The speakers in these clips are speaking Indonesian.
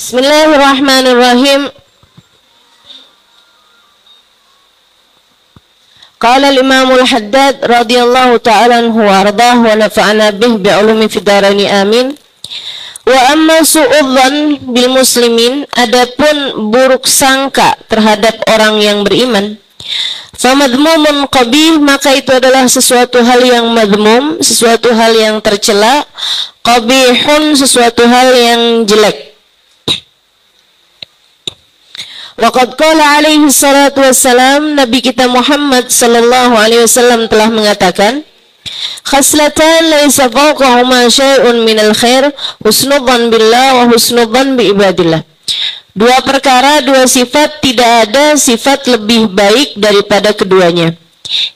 Bismillahirrahmanirrahim. Qala al-Imam al-Haddad radhiyallahu ta'ala anhu wa ardaahu wa nafa'ana bih bi'ulumi fid dharain amin. Wa amma su'udzan bil muslimin, adapun buruk sangka terhadap orang yang beriman, famadmumun qabih, maka itu adalah sesuatu hal yang madmum, sesuatu hal yang tercela, qabihun, sesuatu hal yang jelek. Waqad qala alaihi salatu wassalam, Nabi kita Muhammad sallallahu alaihi wasallam telah mengatakan, khaslatan laisa fawqahuma syai'un minal khair, husnudzan billah wa husnudzan bi ibadillah. Dua perkara, dua sifat, tidak ada sifat lebih baik daripada keduanya,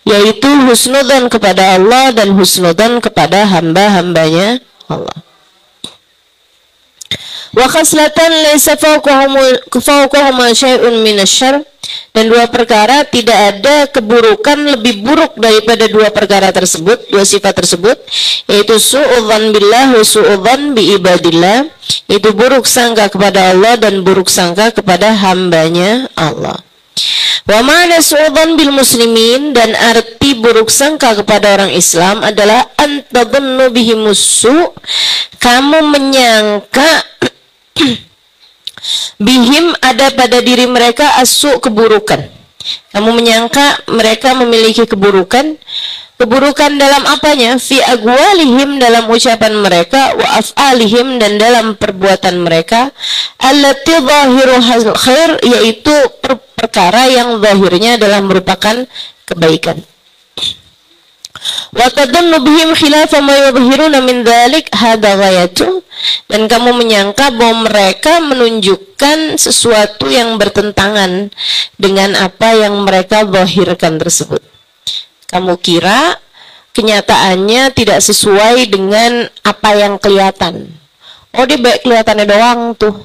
yaitu husnudzan kepada Allah dan husnudzan kepada hamba-hambanya Allah. Wa khaslatan laysa fawqahuma syai'un minasyarr, dan dua perkara tidak ada keburukan lebih buruk daripada dua perkara tersebut, dua sifat tersebut, yaitu su'udzan billah wa su'udzan bi ibadillah, itu buruk sangka kepada Allah dan buruk sangka kepada hambanya Allah. Wa ma'na su'udzan bil muslimin, dan arti buruk sangka kepada orang Islam adalah antadhannu bihimus su', kamu menyangka bihim, ada pada diri mereka, asu, keburukan. Kamu menyangka mereka memiliki keburukan. Keburukan dalam apanya? Fi agwalihim, dalam ucapan mereka, wa af'alihim, dan dalam perbuatan mereka, allati zahiruhal khair, yaitu perkara yang zahirnya adalah merupakan kebaikan. Wa tadunnu bihim khilafa ma yudhhiruna min dzalik hadza ghayatu, dan kamu menyangka bahwa mereka menunjukkan sesuatu yang bertentangan dengan apa yang mereka zahirkan tersebut. Kamu kira kenyataannya tidak sesuai dengan apa yang kelihatan. Oh, dia baik kelihatannya doang tuh,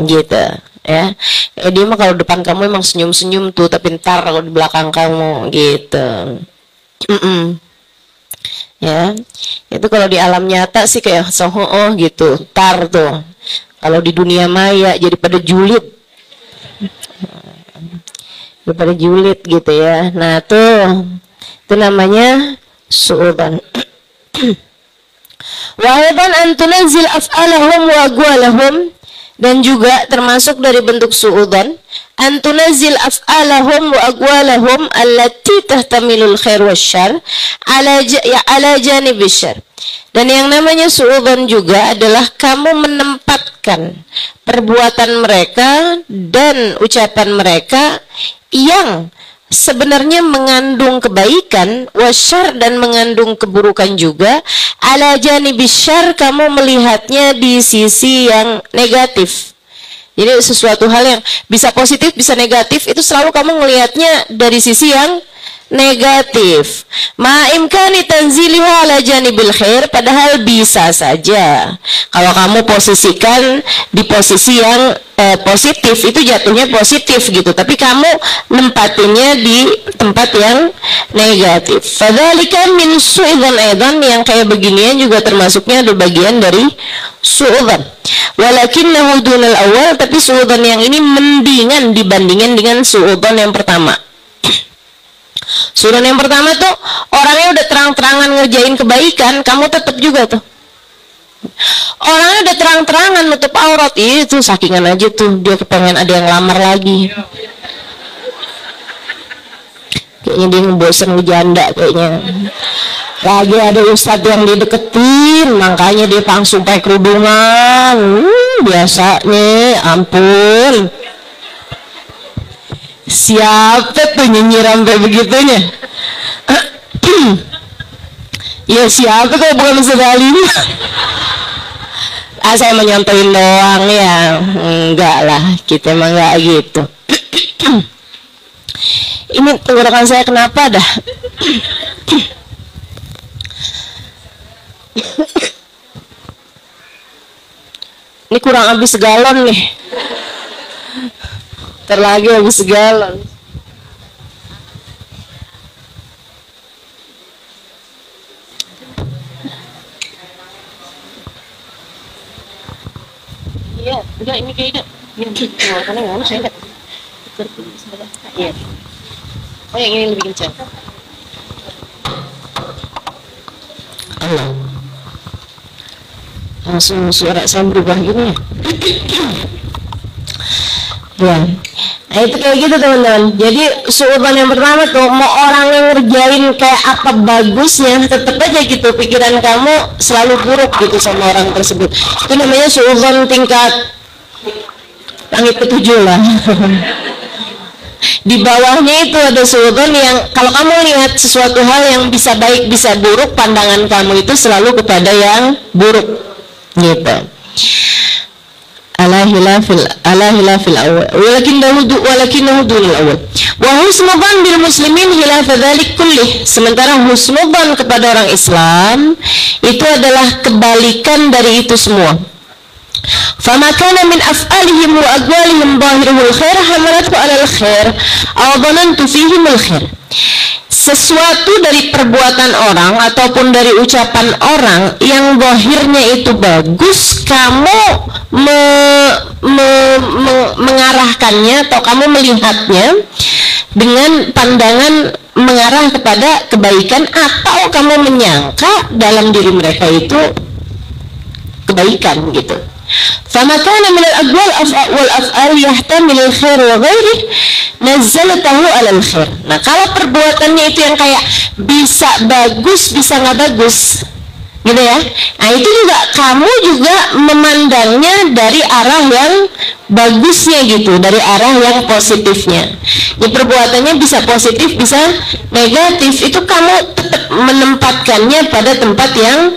gitu ya. Dia mah kalau depan kamu emang senyum-senyum tuh, tapi ntar kalau di belakang kamu gitu. Ya, itu kalau di alam nyata sih kayak soho gitu, tar tuh. Kalau di dunia maya jadi pada julid, daripada julid gitu ya. Nah tuh, itu namanya su'udzan. Wa aidan an tunazzil af'alahum wa aqwalahum, dan juga termasuk dari bentuk su'udzan, antunazil af'alahum wa aqwalahum allati tahtamilul khair wasyarr ala janibis syarr. Dan yang namanya su'udzan juga adalah kamu menempatkan perbuatan mereka dan ucapan mereka yang sebenarnya mengandung kebaikan, wasyarr, dan mengandung keburukan juga, ala janibis syarr, kamu melihatnya di sisi yang negatif. Jadi sesuatu hal yang bisa positif, bisa negatif, itu selalu kamu melihatnya dari sisi yang negatif. Ma'imkani tanziliha ala janibil khair, padahal bisa saja kalau kamu posisikan di posisi yang positif, itu jatuhnya positif gitu, tapi kamu nempatinnya di tempat yang negatif. Fadzalika min su'udzan aidan, yang kayak beginian juga termasuknya ada bagian dari su'udzan. Walakinnahu dunal awal, tapi su'udzan yang ini mendingan dibandingkan dengan su'udzan yang pertama. Su'udzan yang pertama tuh orangnya udah terang-terangan ngerjain kebaikan, kamu tetap juga tuh. Orangnya udah terang-terangan nutup aurat, itu sakingan aja tuh dia kepengen ada yang lamar lagi. Kayaknya dia ngebosen ngejanda kayaknya. Lagi ada ustadz yang dideketin, makanya dia langsung pakai kerudungan. Biasanya, ampun. Siapa tuh nyinyir sampai begitunya? Ya siapa kalau bukan sekali? Saya menyontohin doang ya. Enggak lah, kita emang enggak gitu. Ini tenggorokan saya kenapa dah? Ini kurang habis segalon nih. Terlagi habis segalon. Iya. Enggak, ini kayaknya karena nggak saya nggak. Iya. Oh, yang ini lebih kencang. Allah. Langsung suara saya berubah gini ya. Ya. Nah, itu kayak gitu teman-teman. Jadi suudzon yang pertama tuh, mau orang yang ngerjain kayak apa bagusnya, tetap aja gitu pikiran kamu selalu buruk gitu sama orang tersebut. Itu namanya suudzon tingkat langit ketujuh lah. Di bawahnya itu ada suudzon yang kalau kamu lihat sesuatu hal yang bisa baik bisa buruk, pandangan kamu itu selalu kepada yang buruk gitu. ala hilafil awal walakinahu dunul awal wa husnudzan bil muslimin hilafa dzalik kullih. Sementara husnudzan kepada orang Islam itu adalah kebalikan dari itu semua. Fama kana min af'alihim wa aqwalihim zahiruhul khair hamalathu 'alal khair aw dhanantu fihim al khair. Sesuatu dari perbuatan orang ataupun dari ucapan orang yang zahirnya itu bagus, kamu mengarahkannya atau kamu melihatnya dengan pandangan mengarah kepada kebaikan, atau kamu menyangka dalam diri mereka itu kebaikan gitu. فما كان من الأقوال والأفعال يحتمل الخير وغيره نزلته على الخير. Nah, kalau perbuatannya itu yang kayak bisa bagus bisa nggak bagus gitu ya, nah itu juga kamu juga memandangnya dari arah yang bagusnya gitu, dari arah yang positifnya. Jadi perbuatannya bisa positif bisa negatif, itu kamu tetap menempatkannya pada tempat yang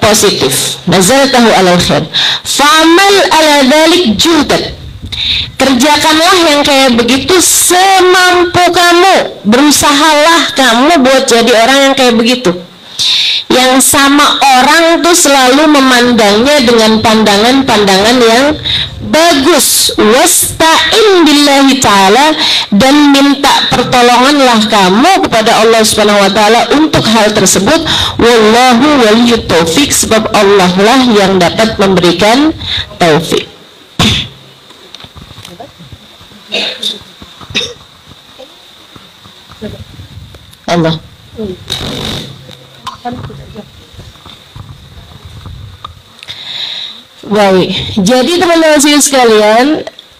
positif. Nazaltahu alal khair fa'amal ala dzalik juhdan. Kerjakanlah yang kayak begitu semampu kamu, berusahalah kamu buat jadi orang yang kayak begitu, yang sama orang tuh selalu memandangnya dengan pandangan-pandangan yang bagus. Wasta'in billahi ta'ala, dan minta pertolonganlah kamu kepada Allah Subhanahu wa taala untuk hal tersebut. Wallahu waliyut taufik, sebab Allah lah yang dapat memberikan taufik. Allah. Baik, jadi teman-teman sekalian,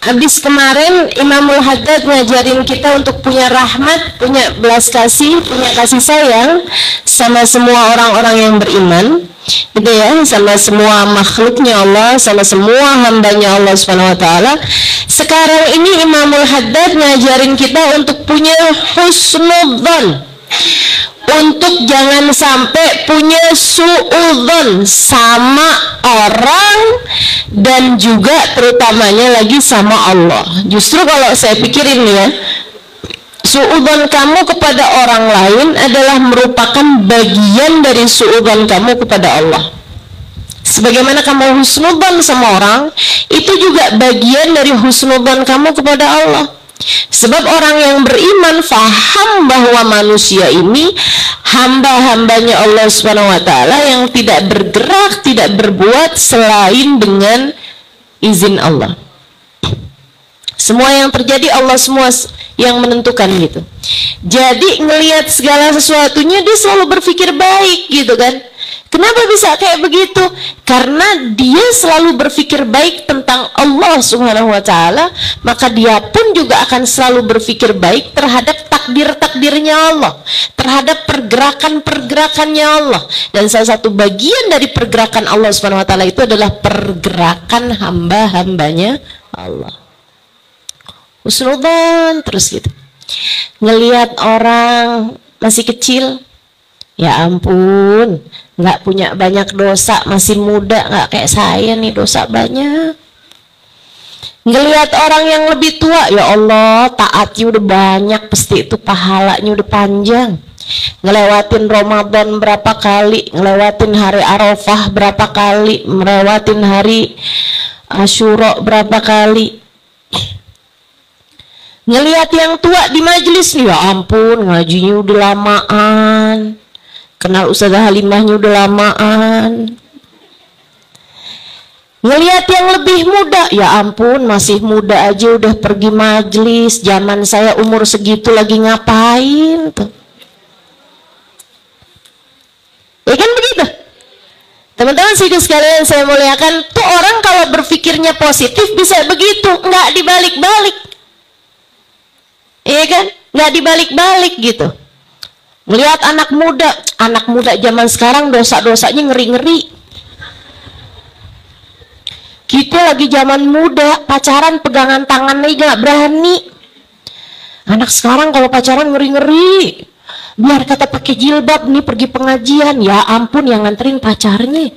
habis kemarin Imamul Haddad ngajarin kita untuk punya rahmat, punya belas kasih, punya kasih sayang sama semua orang-orang yang beriman, gitu ya, sama semua makhluknya Allah, sama semua hambanya Allah Subhanahu wa taala. Sekarang ini Imamul Haddad ngajarin kita untuk punya husnudzon, untuk jangan sampai punya suudzon sama orang dan juga terutamanya lagi sama Allah. Justru kalau saya pikirin ya, suudzon kamu kepada orang lain adalah merupakan bagian dari suudzon kamu kepada Allah. Sebagaimana kamu husnudzon sama orang, itu juga bagian dari husnudzon kamu kepada Allah. Sebab orang yang beriman faham bahwa manusia ini hamba-hambanya Allah Subhanahu wa taala yang tidak bergerak, tidak berbuat selain dengan izin Allah. Semua yang terjadi Allah semua yang menentukan gitu. Jadi ngelihat segala sesuatunya dia selalu berpikir baik gitu kan. Kenapa bisa kayak begitu? Karena dia selalu berpikir baik tentang Allah Subhanahu wa taala, maka dia pun juga akan selalu berpikir baik terhadap takdir-takdirnya Allah, terhadap pergerakan-pergerakannya Allah. Dan salah satu bagian dari pergerakan Allah Subhanahu wa taala itu adalah pergerakan hamba-hambanya Allah. Husnudzon terus gitu. Ngelihat orang masih kecil, ya ampun, nggak punya banyak dosa, masih muda, nggak kayak saya nih dosa banyak. Ngelihat orang yang lebih tua, ya Allah taatnya udah banyak, pasti itu pahalanya udah panjang. Ngelewatin Ramadan berapa kali, ngelewatin hari Arafah berapa kali, ngelewatin hari Asyura berapa kali. Ngelihat yang tua di majelis nih, ya ampun ngajinya udah lamaan, kenal Ustazah Halimahnya udah lamaan. Ngelihat yang lebih muda, ya ampun masih muda aja udah pergi majelis, zaman saya umur segitu lagi ngapain tuh. Ya kan begitu. Teman-teman sekalian saya muliakan, tuh orang kalau berpikirnya positif bisa begitu, nggak dibalik-balik. Iya kan? Nggak dibalik-balik gitu. Melihat anak muda zaman sekarang dosa-dosanya ngeri-ngeri. Kita lagi zaman muda, pacaran pegangan tangan aja nggak berani. Anak sekarang kalau pacaran ngeri-ngeri. Biar kata pakai jilbab nih pergi pengajian, ya ampun yang nganterin pacarnya.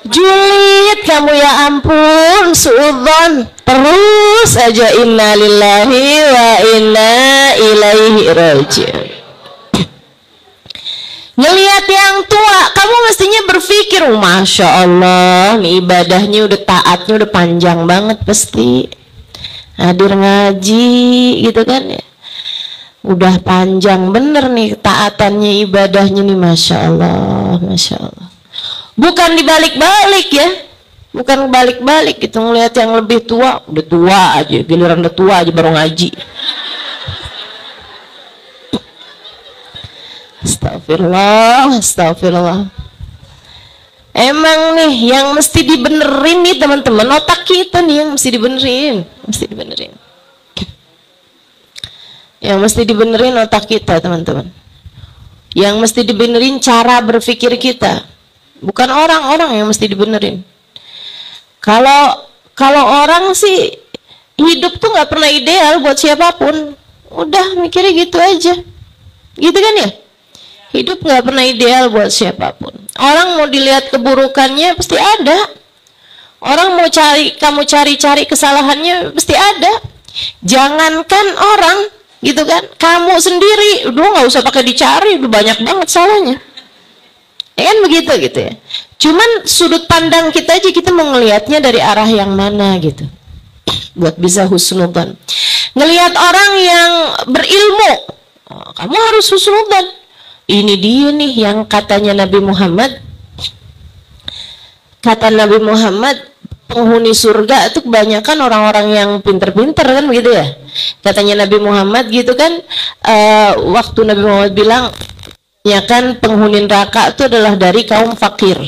Julid kamu ya ampun, suudzon. Terus aja inna lillahi wa inna ilaihi raji'un. Ngelihat yang tua, kamu mestinya berpikir, Masya Allah, nih ibadahnya udah taatnya udah panjang banget pasti. Hadir ngaji gitu kan ya. Udah panjang bener nih taatannya, ibadahnya nih, Masya Allah, Masya Allah. Bukan dibalik-balik ya, bukan balik-balik gitu. Ngelihat yang lebih tua, udah tua aja, giliran udah tua aja baru ngaji. Astagfirullah, astagfirullah. Emang nih yang mesti dibenerin nih teman-teman, otak kita nih yang mesti dibenerin, mesti dibenerin. Yang mesti dibenerin otak kita teman-teman. Yang mesti dibenerin cara berpikir kita, bukan orang-orang yang mesti dibenerin. Kalau orang sih hidup tuh nggak pernah ideal buat siapapun, udah mikirnya gitu aja, gitu kan ya. Hidup nggak pernah ideal buat siapapun. Orang mau dilihat keburukannya pasti ada. Orang mau kamu cari-cari kesalahannya pasti ada. Jangankan orang, gitu kan? Kamu sendiri, udah nggak usah pakai dicari, udah banyak banget salahnya. Ya kan begitu gitu ya. Cuman sudut pandang kita aja, kita mau ngelihatnya dari arah yang mana gitu. Buat bisa husnudzon. Ngelihat orang yang berilmu, kamu harus husnudzon. Ini dia nih yang katanya Nabi Muhammad, kata Nabi Muhammad, penghuni surga itu kebanyakan orang-orang yang pinter-pinter kan begitu ya. Katanya Nabi Muhammad gitu kan, waktu Nabi Muhammad bilang, ya kan penghuni neraka itu adalah dari kaum fakir.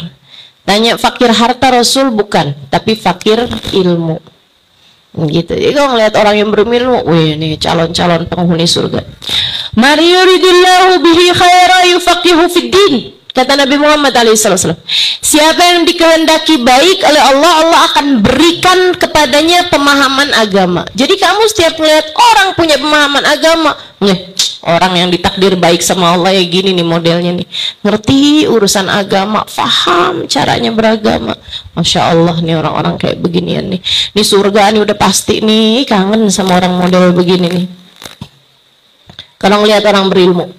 Tanya fakir harta Rasul bukan, tapi fakir ilmu. Gitu. Jadi kalau ngelihat orang yang berilmu, wih ini calon-calon penghuni surga. Mari yuridillahu bihi khaira yufaqihu fiddin. Kata Nabi Muhammad SAW, siapa yang dikehendaki baik oleh Allah, Allah akan berikan kepadanya pemahaman agama. Jadi kamu setiap melihat orang punya pemahaman agama, orang yang ditakdir baik sama Allah ya gini nih modelnya nih, ngerti urusan agama, faham caranya beragama, Masya Allah nih orang-orang kayak beginian nih. Ini surga nih udah pasti nih, kangen sama orang model begini nih. Kalau ngelihat orang berilmu,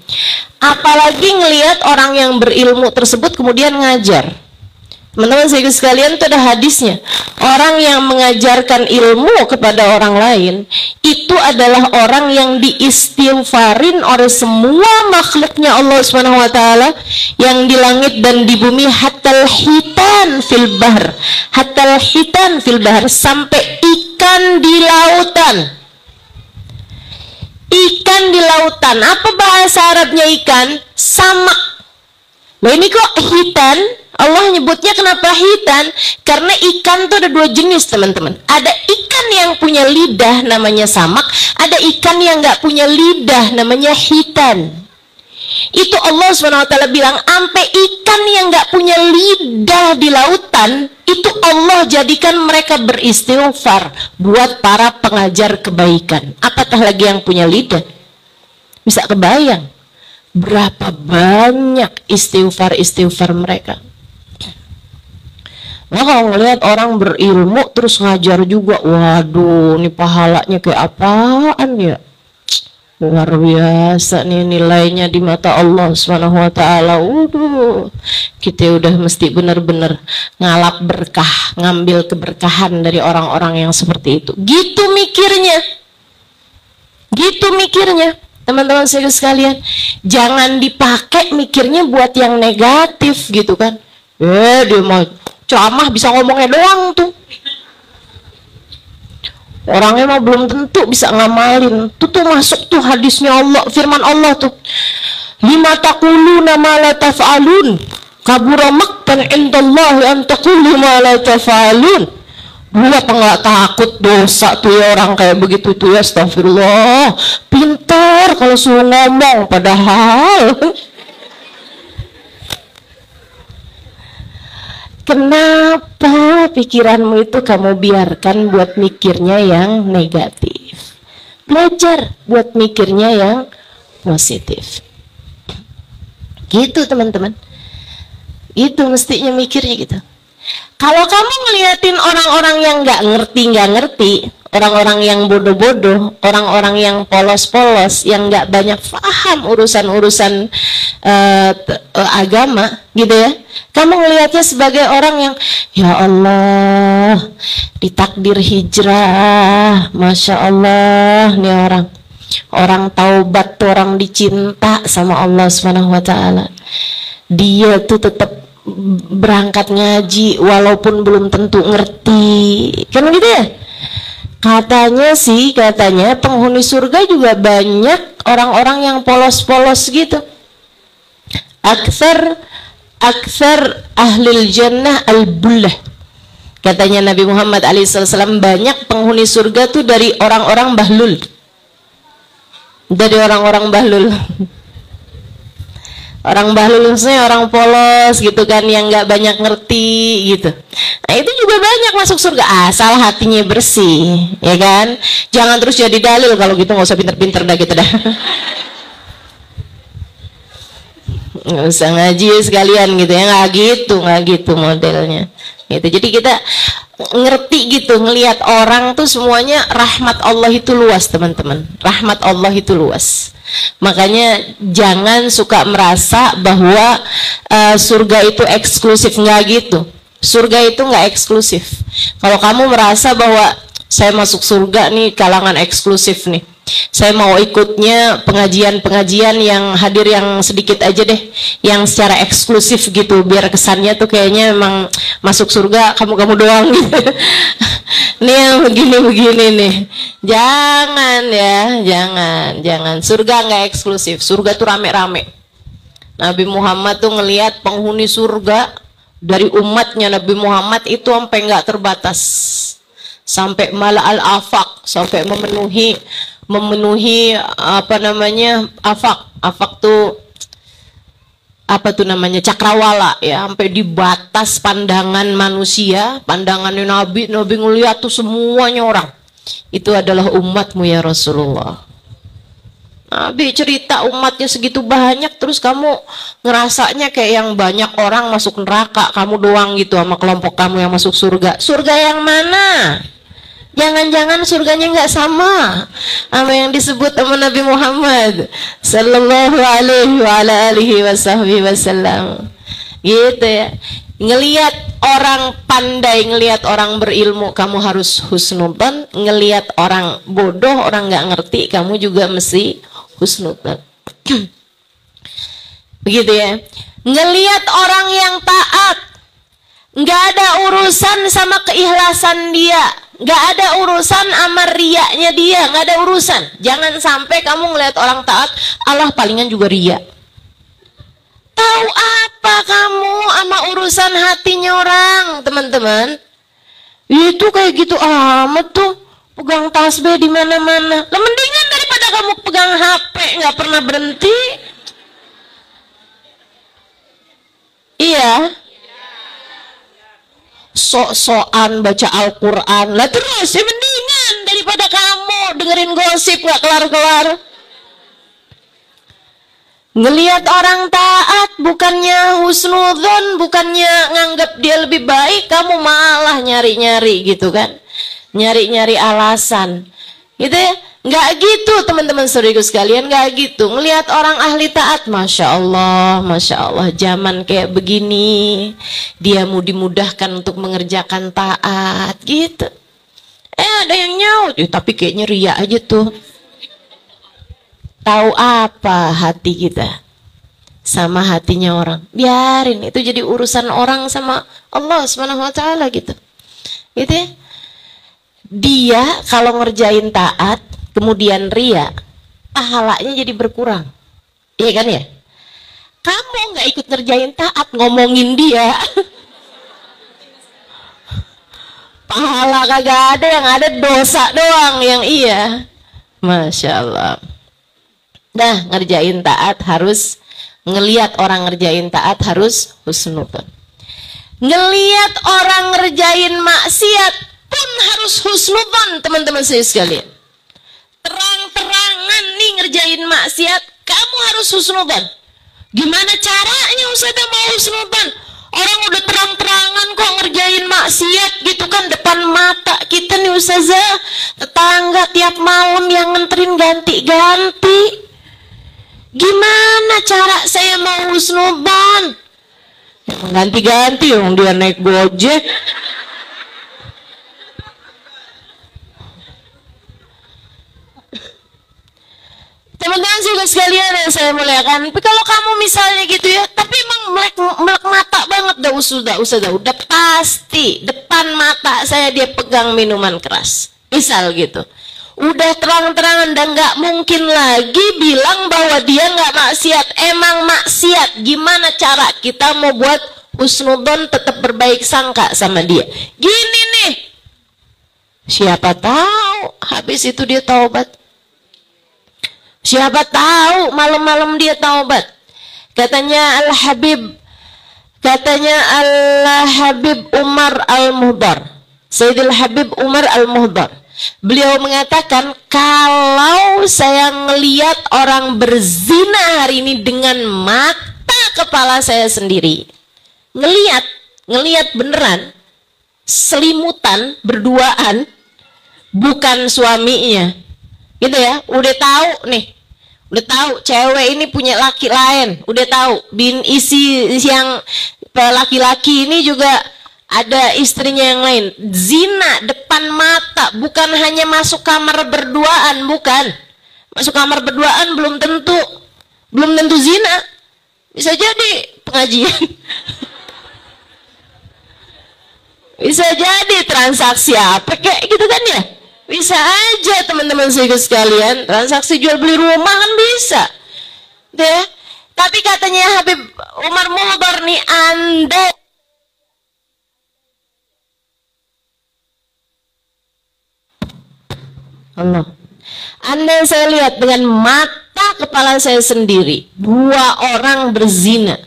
apalagi ngelihat orang yang berilmu tersebut kemudian ngajar. Teman-teman sekalian, itu ada hadisnya. Orang yang mengajarkan ilmu kepada orang lain itu adalah orang yang diistighfarin oleh semua makhluknya Allah Subhanahu wa taala yang di langit dan di bumi, hatal hitan fil bahr, hatal hitan fil bahr, sampai ikan di lautan. Ikan di lautan, apa bahasa Arabnya ikan? Samak. Nah ini kok hitan? Allah nyebutnya kenapa hitan? Karena ikan tuh ada dua jenis teman-teman. Ada ikan yang punya lidah namanya samak, ada ikan yang nggak punya lidah namanya hitan. Itu Allah SWT bilang, ampe ikan yang nggak punya lidah di lautan, itu Allah jadikan mereka beristighfar buat para pengajar kebaikan. Apatah lagi yang punya lidah? Bisa kebayang berapa banyak istighfar mereka. Nah kalau ngelihat orang berilmu terus ngajar juga, waduh ini pahalanya kayak apaan ya? Luar biasa nih nilainya di mata Allah Subhanahu wa taala. Waduh, kita udah mesti benar-benar ngalap berkah, ngambil keberkahan dari orang-orang yang seperti itu. Gitu mikirnya. Gitu mikirnya. Teman-teman sekalian, jangan dipakai mikirnya buat yang negatif gitu kan. Dia mah ceramah bisa ngomongnya doang tuh. Orangnya mah belum tentu bisa ngamalin. Tuh masuk tuh hadisnya Allah, firman Allah tuh. Lima taquluna ma la taf'alun. Kabura maqtan indallahi an taqulu ma la taf'alun. Lu apa nggak takut dosa tuh ya orang kayak begitu tuh ya, astagfirullah. Pintar kalau suruh ngomong padahal. Kenapa pikiranmu itu kamu biarkan buat mikirnya yang negatif? Belajar buat mikirnya yang positif. Gitu teman-teman. Itu mestinya mikirnya gitu. Kalau kamu ngeliatin orang-orang yang nggak ngerti, orang-orang yang bodoh-bodoh, orang-orang yang polos-polos, yang nggak banyak paham urusan-urusan agama, gitu ya. Kamu ngelihatnya sebagai orang yang, ya Allah, ditakdir hijrah, masya Allah, nih orang taubat, orang dicinta sama Allah Subhanahu Wa Taala. Dia tuh tetap berangkat ngaji walaupun belum tentu ngerti, kan gitu ya. Katanya penghuni surga juga banyak orang-orang yang polos-polos gitu. Aksar ahlil jannah al-bullah, katanya Nabi Muhammad SAW, banyak penghuni surga tuh dari orang-orang bahlul, dari orang-orang bahlul. Orang bahlul maksudnya orang polos gitu kan, yang nggak banyak ngerti gitu. Nah itu juga banyak masuk surga asal hatinya bersih, ya kan. Jangan terus jadi dalil, kalau gitu nggak usah pinter-pinter dah gitu dah. Nggak usah ngaji sekalian gitu ya, nggak gitu modelnya. Gitu. Jadi kita ngerti gitu, ngelihat orang tuh semuanya rahmat Allah itu luas teman-teman. Rahmat Allah itu luas. Makanya jangan suka merasa bahwa surga itu eksklusif, nggak gitu. Surga itu nggak eksklusif. Kalau kamu merasa bahwa saya masuk surga nih kalangan eksklusif nih, saya mau ikutnya pengajian-pengajian yang hadir yang sedikit aja deh, yang secara eksklusif gitu, biar kesannya tuh kayaknya emang masuk surga kamu doang gitu. Nih yang begini-begini nih, jangan ya, jangan. Surga nggak eksklusif, surga tuh rame-rame. Nabi Muhammad tuh ngelihat penghuni surga dari umatnya Nabi Muhammad itu sampai nggak terbatas, sampai malah al-afaq, sampai memenuhi apa namanya, afaq tuh apa tuh namanya, cakrawala ya, sampai di batas pandangan manusia, pandangannya Nabi ngeliat tuh semuanya orang itu adalah umatmu ya Rasulullah. Nabi cerita umatnya segitu banyak, terus kamu ngerasanya kayak yang banyak orang masuk neraka, kamu doang gitu sama kelompok kamu yang masuk surga. Surga yang mana? Jangan-jangan surganya nggak sama yang disebut sama Nabi Muhammad sallallahu alaihi wasallam. Gitu ya. Ngelihat orang pandai, ngelihat orang berilmu, kamu harus husnudzon. Ngelihat orang bodoh, orang nggak ngerti, kamu juga mesti husnudzon. Begitu ya. Ngelihat orang yang taat, nggak ada urusan sama keikhlasan dia, nggak ada urusan sama riaknya dia, nggak ada urusan. Jangan sampai kamu ngelihat orang taat, Allah palingan juga riak. Tahu apa kamu sama urusan hatinya orang, teman-teman? Itu kayak gitu amat tuh, pegang tasbih di mana-mana. Lah mendingan daripada kamu pegang HP nggak pernah berhenti. Iya. Sok-sokan baca Al-Quran lah terus ya, mendingan daripada kamu dengerin gosip nggak kelar-kelar. Ngelihat orang taat, bukannya husnudzon, bukannya nganggap dia lebih baik, kamu malah nyari-nyari gitu kan, nyari-nyari alasan gitu ya. Nggak gitu teman-teman saudaraku sekalian, nggak gitu. Ngelihat orang ahli taat, masya Allah, zaman kayak begini dia mau dimudahkan untuk mengerjakan taat gitu. Ada yang nyaut, tapi kayaknya ria aja tuh. Tahu apa hati kita? sama hatinya orang. Biarin itu jadi urusan orang sama Allah Subhanahu wa taala gitu. Gitu ya. Dia kalau ngerjain taat kemudian ria, pahalanya jadi berkurang. Iya kan ya? Kamu nggak ikut ngerjain taat ngomongin dia. Pahala kagak ada, yang ada dosa doang yang iya. Masya Allah. Nah, ngerjain taat harus ngelihat orang ngerjain taat harus husnudzon. Ngelihat orang ngerjain maksiat pun harus husnudzon, teman-teman saya sekalian. Terang-terangan nih ngerjain maksiat, kamu harus husnudzon. Gimana caranya Ustazah mau husnudzon? Orang udah terang-terangan kok ngerjain maksiat gitu kan depan mata kita nih Ustazah. Tetangga tiap malam yang nganterin ganti-ganti. Gimana cara saya mau husnudzon? Ganti-ganti yang dia naik Gojek. Teman-teman juga sekalian yang saya muliakan, tapi kalau kamu misalnya gitu ya, tapi emang melek mata banget dah udah pasti depan mata saya dia pegang minuman keras, misal gitu, udah terang-terangan dan nggak mungkin lagi bilang bahwa dia nggak maksiat, emang maksiat. Gimana cara kita mau buat husnudzon tetap berbaik sangka sama dia? Gini nih, siapa tahu habis itu dia taubat. Siapa tahu malam-malam dia taubat. Katanya Al-Habib Umar Al-Muhdar, Sayyidul Habib Umar Al-Muhdar. Beliau mengatakan, kalau saya ngelihat orang berzina hari ini dengan mata kepala saya sendiri, ngelihat beneran, selimutan berduaan, bukan suaminya, gitu ya, udah tahu nih, udah tahu cewek ini punya laki lain, udah tahu isi yang laki-laki ini juga ada istrinya yang lain, zina depan mata, bukan hanya masuk kamar berduaan, bukan masuk kamar berduaan belum tentu zina, bisa jadi pengajian. Bisa jadi transaksi apa kayak gitu kan ya. Bisa aja teman-teman sekalian, transaksi jual beli rumah kan bisa. Deh. Tapi katanya Habib Umar Muhdar nih, Anda Allah. Anda saya lihat dengan mata kepala saya sendiri, dua orang berzina.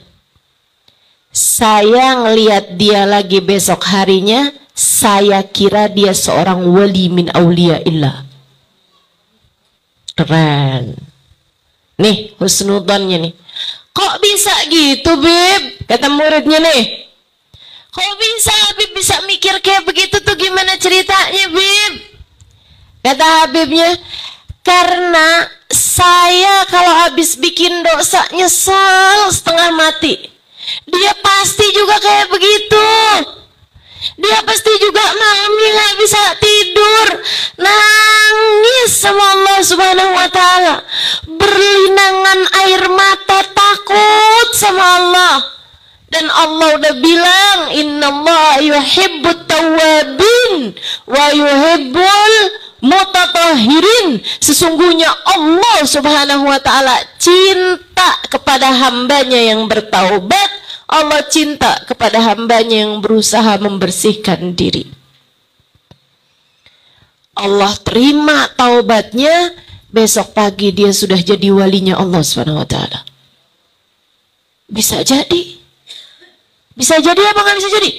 Saya ngelihat dia lagi besok harinya, saya kira dia seorang wali min auliyaillah. Keren. Nih husnudzonnya nih. Kok bisa gitu Bib? Kata muridnya nih. Kok bisa Habib bisa mikir kayak begitu tuh, gimana ceritanya Bib? Kata Habibnya, karena saya kalau habis bikin dosa nyesel setengah mati. Dia pasti juga kayak begitu. Dia pasti juga malamnya nggak bisa tidur, nangis sama Allah Subhanahu wa Ta'ala, berlinangan air mata, takut sama Allah. Dan Allah udah bilang, innallaha yuhibbut tawwabin wa yuhibbul mutatahhirin. Sesungguhnya Allah Subhanahu wa Ta'ala cinta kepada hambanya yang bertaubat. Allah cinta kepada hambanya yang berusaha membersihkan diri. Allah terima taubatnya, besok pagi dia sudah jadi walinya Allah Subhanahu wa Ta'ala. Bisa jadi. Bisa jadi apa nggak bisa jadi?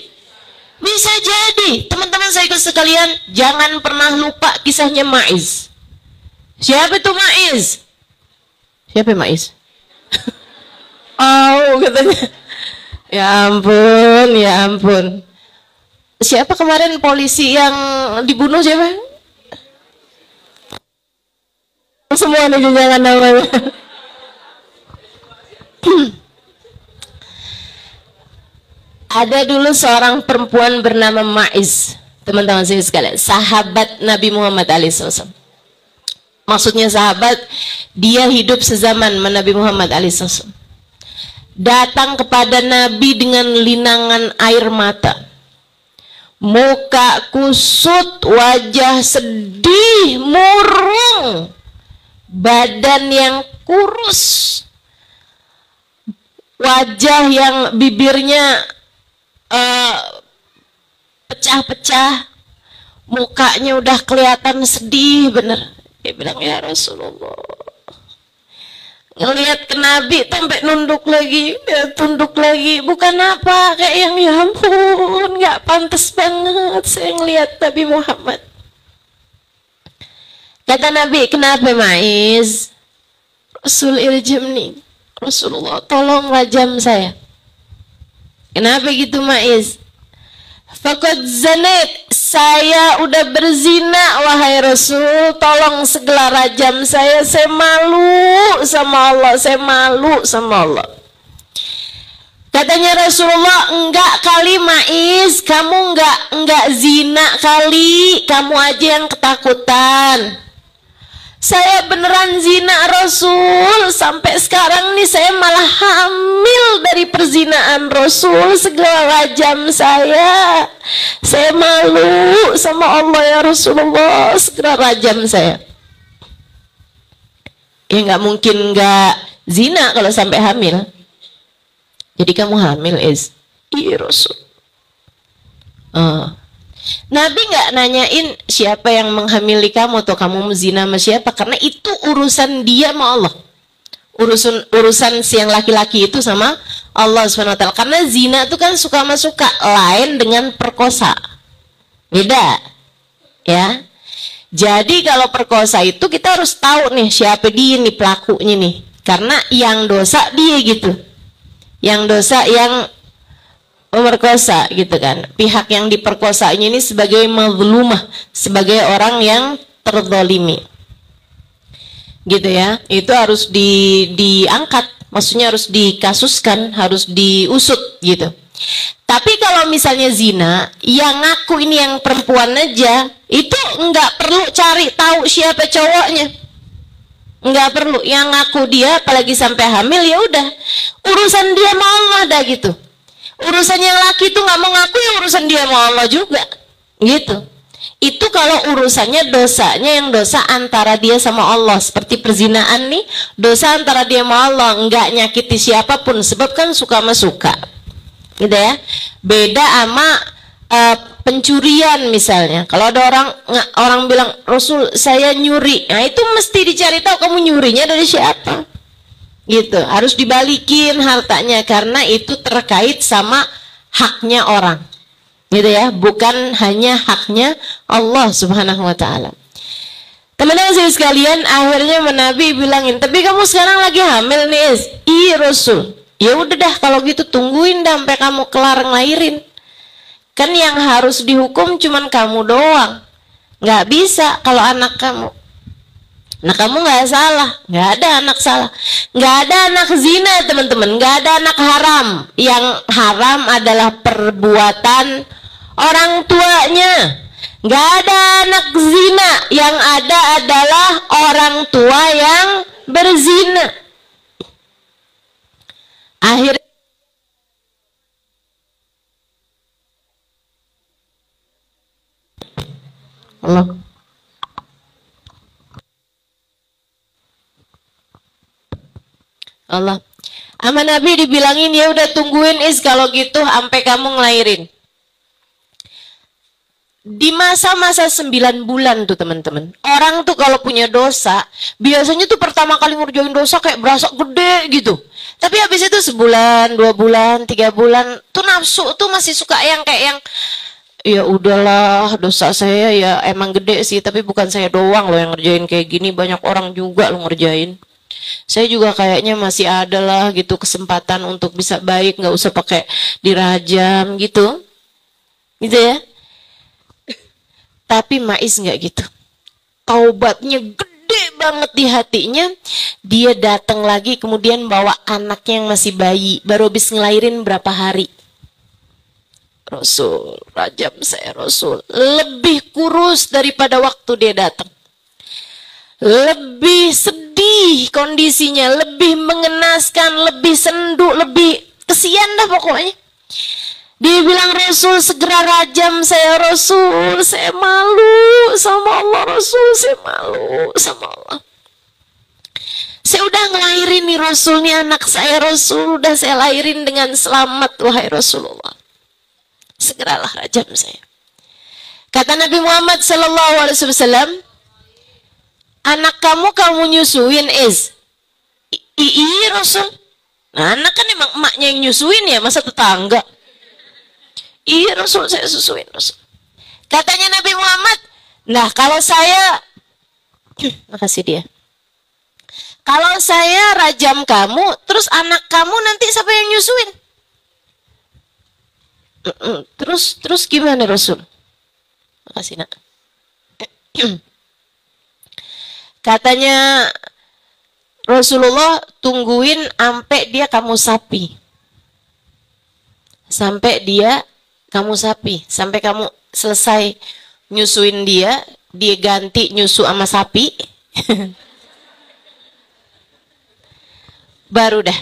Bisa jadi. Teman-teman saya sekalian, jangan pernah lupa kisahnya Ma'iz. Siapa itu Ma'iz? Siapa Ma'iz? Oh, katanya. Ya ampun, ya ampun. Siapa kemarin polisi yang dibunuh siapa? Semua nih jangan namanya. Ada dulu seorang perempuan bernama Ma'iz, teman-teman saya sekalian, sahabat Nabi Muhammad SAW. Maksudnya sahabat, dia hidup sezaman dengan Nabi Muhammad SAW. datang kepada Nabi dengan linangan air mata. Muka kusut, wajah sedih, murung, badan yang kurus, wajah yang bibirnya pecah-pecah, mukanya udah kelihatan sedih bener. Dia bilang, ya Rasulullah, ngelihat ke Nabi sampai nunduk lagi, ya tunduk lagi, bukan apa, kayak yang ya ampun, nggak pantas banget saya ngelihat Nabi Muhammad. Kata Nabi, kenapa Maiz? Rasul irjamni, Rasulullah tolong rajam saya. Kenapa gitu Maiz? Faqad zanait, saya udah berzina wahai Rasul, tolong segera rajam saya malu sama Allah, saya malu sama Allah. Katanya Rasulullah, enggak kali Maiz, kamu enggak zina kali, kamu aja yang ketakutan. Saya beneran zina Rasul, sampai sekarang nih saya malah hamil dari perzinaan Rasul, segera rajam saya malu sama Allah ya Rasulullah, segera rajam saya. Ya nggak mungkin nggak zina kalau sampai hamil. Jadi kamu hamil iya Rasul. Nabi nggak nanyain siapa yang menghamili kamu atau kamu zina sama siapa, karena itu urusan dia sama Allah. Urusan si yang laki-laki itu sama Allah SWT. Karena zina itu kan suka sama suka, lain dengan perkosa. Beda. Ya. Jadi kalau perkosa itu kita harus tahu nih siapa dia nih pelakunya nih. Karena yang dosa dia gitu. Yang dosa yang pemerkosa gitu kan, pihak yang diperkosanya ini sebagai mazlumah, sebagai orang yang terzalimi gitu ya, itu harus diangkat, maksudnya harus dikasuskan, harus diusut gitu. Tapi kalau misalnya zina, yang ngaku ini yang perempuan aja, itu nggak perlu cari tahu siapa cowoknya, nggak perlu, yang ngaku dia, apalagi sampai hamil, ya udah urusan dia sama Allah dah gitu. Urusan yang laki itu nggak mau ngaku, ya urusan dia sama Allah juga gitu. Itu kalau urusannya dosanya yang dosa antara dia sama Allah, seperti perzinaan nih, dosa antara dia sama Allah, nggak nyakiti siapapun, sebab kan suka sama suka gitu ya. Beda sama pencurian misalnya. Kalau ada orang bilang Rasul saya nyuri, nah itu mesti dicari tahu kamu nyurinya dari siapa gitu, harus dibalikin hartanya, karena itu terkait sama haknya orang gitu ya, bukan hanya haknya Allah Subhanahu wa ta'ala. Teman-teman sekalian, akhirnya Nabi bilangin, tapi kamu sekarang lagi hamil nih iya Rasul. Ya udah dah kalau gitu tungguin dah sampai kamu kelar ngelahirin, kan yang harus dihukum cuman kamu doang, nggak bisa kalau anak kamu. Nah kamu nggak salah, nggak ada anak salah, nggak ada anak zina teman-teman, nggak ada anak haram. Yang haram adalah perbuatan orang tuanya. Nggak ada anak zina, yang ada adalah orang tua yang berzina. Akhirnya Allah sama Nabi dibilangin, ya udah tungguin kalau gitu sampai kamu ngelahirin. Di masa-masa 9 bulan tuh teman-teman, orang tuh kalau punya dosa biasanya tuh pertama kali ngerjain dosa kayak berasa gede gitu, tapi habis itu sebulan, 2 bulan, 3 bulan tuh nafsu tuh masih suka yang kayak yang ya udahlah, dosa saya ya emang gede sih, tapi bukan saya doang loh yang ngerjain kayak gini, banyak orang juga lo ngerjain. Saya juga kayaknya masih ada lah gitu kesempatan untuk bisa baik, nggak usah pakai dirajam gitu ya. Tapi Maiz nggak gitu, taubatnya gede banget di hatinya. Dia datang lagi kemudian bawa anaknya yang masih bayi, baru habis ngelahirin berapa hari. Rasul, rajam saya Rasul, lebih kurus daripada waktu dia datang, lebih sedih kondisinya lebih mengenaskan, lebih sendu, lebih kesian dah pokoknya. Dia bilang, Rasul segera rajam saya Rasul, saya malu sama Allah Rasul, saya malu sama Allah. Saya udah ngelahirin nih Rasul, nih anak saya Rasul, udah saya lahirin dengan selamat wahai Rasulullah. Segeralah rajam saya. Kata Nabi Muhammad SAW, anak kamu nyusuin Iya Rasul. Nah, anak kan emang emaknya yang nyusuin ya, masa tetangga? Iya Rasul, saya susuin Rasul. Katanya Nabi Muhammad, nah kalau saya, makasih dia. Kalau saya rajam kamu, terus anak kamu nanti siapa yang nyusuin? Terus gimana Rasul? Makasih nak. Katanya Rasulullah, tungguin sampai dia kamu sapi. Sampai dia kamu sapi, sampai kamu selesai nyusuin dia ganti nyusu sama sapi. Baru dah.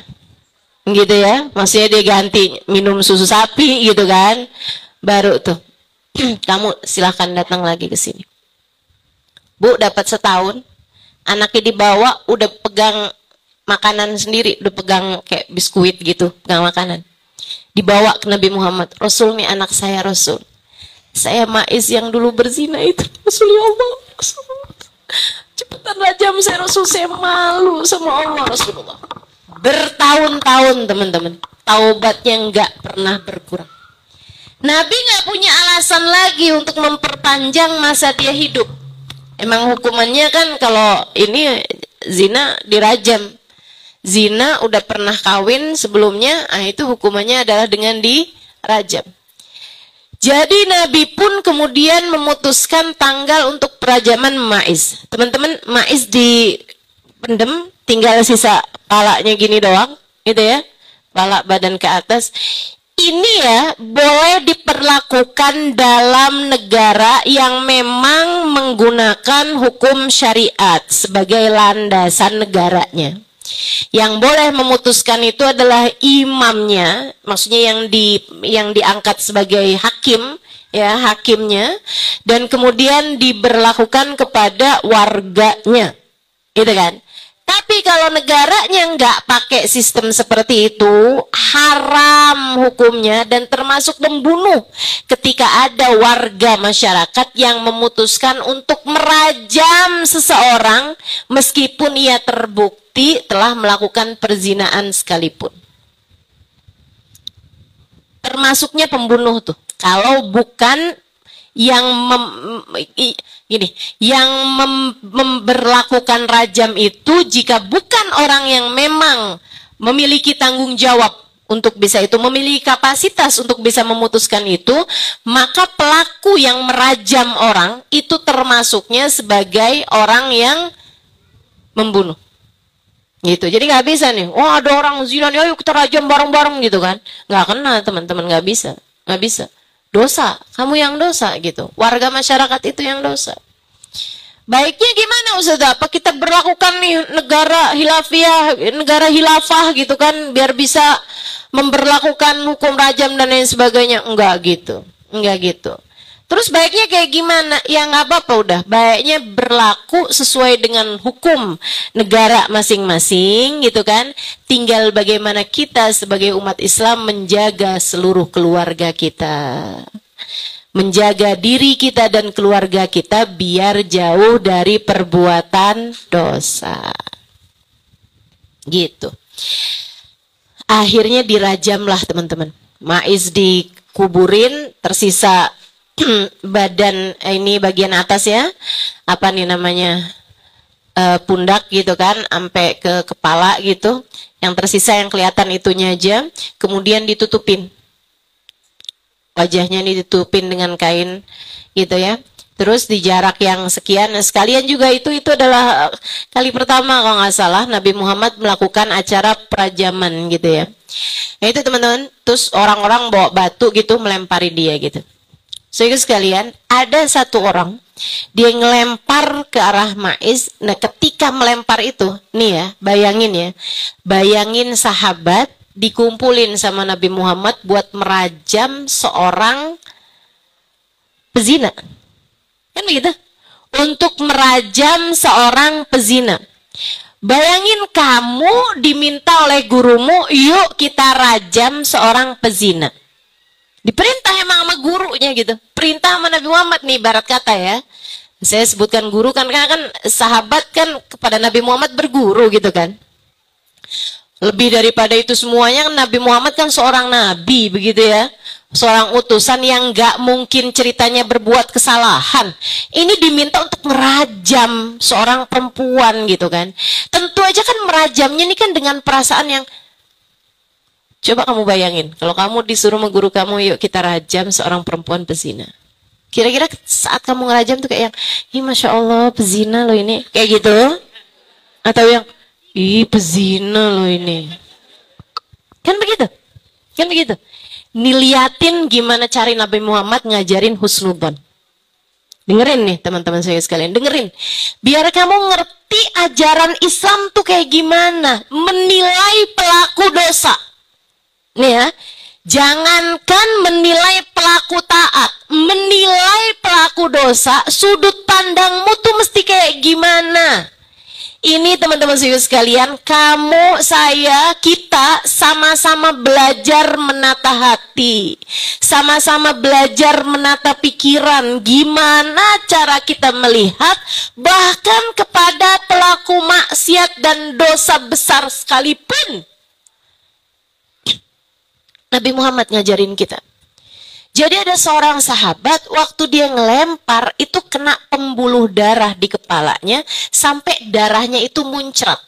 Gitu ya. Maksudnya dia ganti minum susu sapi gitu kan. Baru tuh. Kamu silahkan datang lagi ke sini. Bu, dapat setahun, anaknya dibawa udah pegang makanan sendiri, udah pegang kayak biskuit gitu, pegang makanan. Dibawa ke Nabi Muhammad, Rasul nih anak saya Rasul. Saya Maiz yang dulu berzina itu, Rasul ya Allah. Cepetan rajam saya Rasul, saya malu sama Allah Rasulullah. Bertahun-tahun teman-teman, taubatnya nggak pernah berkurang. Nabi nggak punya alasan lagi untuk memperpanjang masa dia hidup. Emang hukumannya kan kalau ini zina dirajam. Zina udah pernah kawin sebelumnya, itu hukumannya adalah dengan dirajam. Jadi Nabi pun kemudian memutuskan tanggal untuk perajaman Maiz. Teman-teman, Maiz dipendem, tinggal sisa palanya gini doang, gitu ya. Pala badan ke atas. Ini ya boleh diperlakukan dalam negara yang memang menggunakan hukum syariat sebagai landasan negaranya. Yang boleh memutuskan itu adalah imamnya, maksudnya yang diangkat sebagai hakim, ya hakimnya, dan kemudian diberlakukan kepada warganya, gitu kan? Tapi kalau negaranya nggak pakai sistem seperti itu, haram hukumnya dan termasuk membunuh ketika ada warga masyarakat yang memutuskan untuk merajam seseorang meskipun ia terbukti telah melakukan perzinaan sekalipun. Termasuknya pembunuh tuh. Kalau bukan yang memberlakukan rajam itu, jika bukan orang yang memang memiliki tanggung jawab untuk bisa itu, memiliki kapasitas untuk bisa memutuskan itu, maka pelaku yang merajam orang itu termasuknya sebagai orang yang membunuh. Gitu. Jadi nggak bisa nih, oh ada orang zina nih, ayo kita rajam bareng-bareng gitu kan. Nggak kena teman-teman, nggak bisa. Nggak bisa. Dosa, kamu yang dosa gitu. Warga masyarakat itu yang dosa. Baiknya gimana Ustaz? Apa kita berlakukan nih negara hilafah gitu kan, biar bisa memberlakukan hukum rajam dan lain sebagainya? Enggak gitu. Enggak gitu. Terus baiknya kayak gimana? Ya nggak apa-apa udah. Baiknya berlaku sesuai dengan hukum negara masing-masing gitu kan. Tinggal bagaimana kita sebagai umat Islam menjaga seluruh keluarga kita. Menjaga diri kita dan keluarga kita biar jauh dari perbuatan dosa. Gitu. Akhirnya dirajamlah teman-teman. Maiz dikuburin, tersisa badan ini bagian atas ya, apa nih namanya, pundak gitu kan, sampai ke kepala gitu. Yang tersisa yang kelihatan itunya aja, kemudian ditutupin, wajahnya ditutupin dengan kain gitu ya. Terus di jarak yang sekian, nah sekalian juga itu adalah kali pertama kalau nggak salah Nabi Muhammad melakukan acara perajaman gitu ya. Nah itu teman-teman, terus orang-orang bawa batu gitu melempari dia gitu. Saudara sekalian, ada satu orang, dia ngelempar ke arah Ma'iz. Nah, ketika melempar itu, nih ya, bayangin sahabat dikumpulin sama Nabi Muhammad buat merajam seorang pezina. Kan begitu? Untuk merajam seorang pezina. Bayangin kamu diminta oleh gurumu, yuk kita rajam seorang pezina. Diperintah emang sama gurunya gitu. Perintah sama Nabi Muhammad nih, ibarat kata ya. Saya sebutkan guru kan, karena kan sahabat kan kepada Nabi Muhammad berguru gitu kan. Lebih daripada itu semuanya, Nabi Muhammad kan seorang nabi begitu ya. Seorang utusan yang gak mungkin ceritanya berbuat kesalahan. Ini diminta untuk merajam seorang perempuan gitu kan. Tentu aja kan merajamnya ini kan dengan perasaan yang, coba kamu bayangin, kalau kamu disuruh sama guru kamu, yuk kita rajam seorang perempuan pezina. Kira-kira saat kamu ngerajam tuh kayak yang, ih Masya Allah pezina loh ini. Kayak gitu. Atau yang, ih pezina loh ini. Kan begitu? Kan begitu? Niliatin gimana cari Nabi Muhammad ngajarin husnudzon. Dengerin nih teman-teman saya sekalian, dengerin. Biar kamu ngerti ajaran Islam tuh kayak gimana. Menilai pelaku dosa. Nih ya, jangankan menilai pelaku taat, menilai pelaku dosa, sudut pandangmu tuh mesti kayak gimana. Ini teman-teman sekalian, kamu, saya, kita sama-sama belajar menata hati. Sama-sama belajar menata pikiran. Gimana cara kita melihat bahkan kepada pelaku maksiat dan dosa besar sekalipun. Nabi Muhammad ngajarin kita. Jadi ada seorang sahabat, waktu dia ngelempar, itu kena pembuluh darah di kepalanya, sampai darahnya itu muncrat.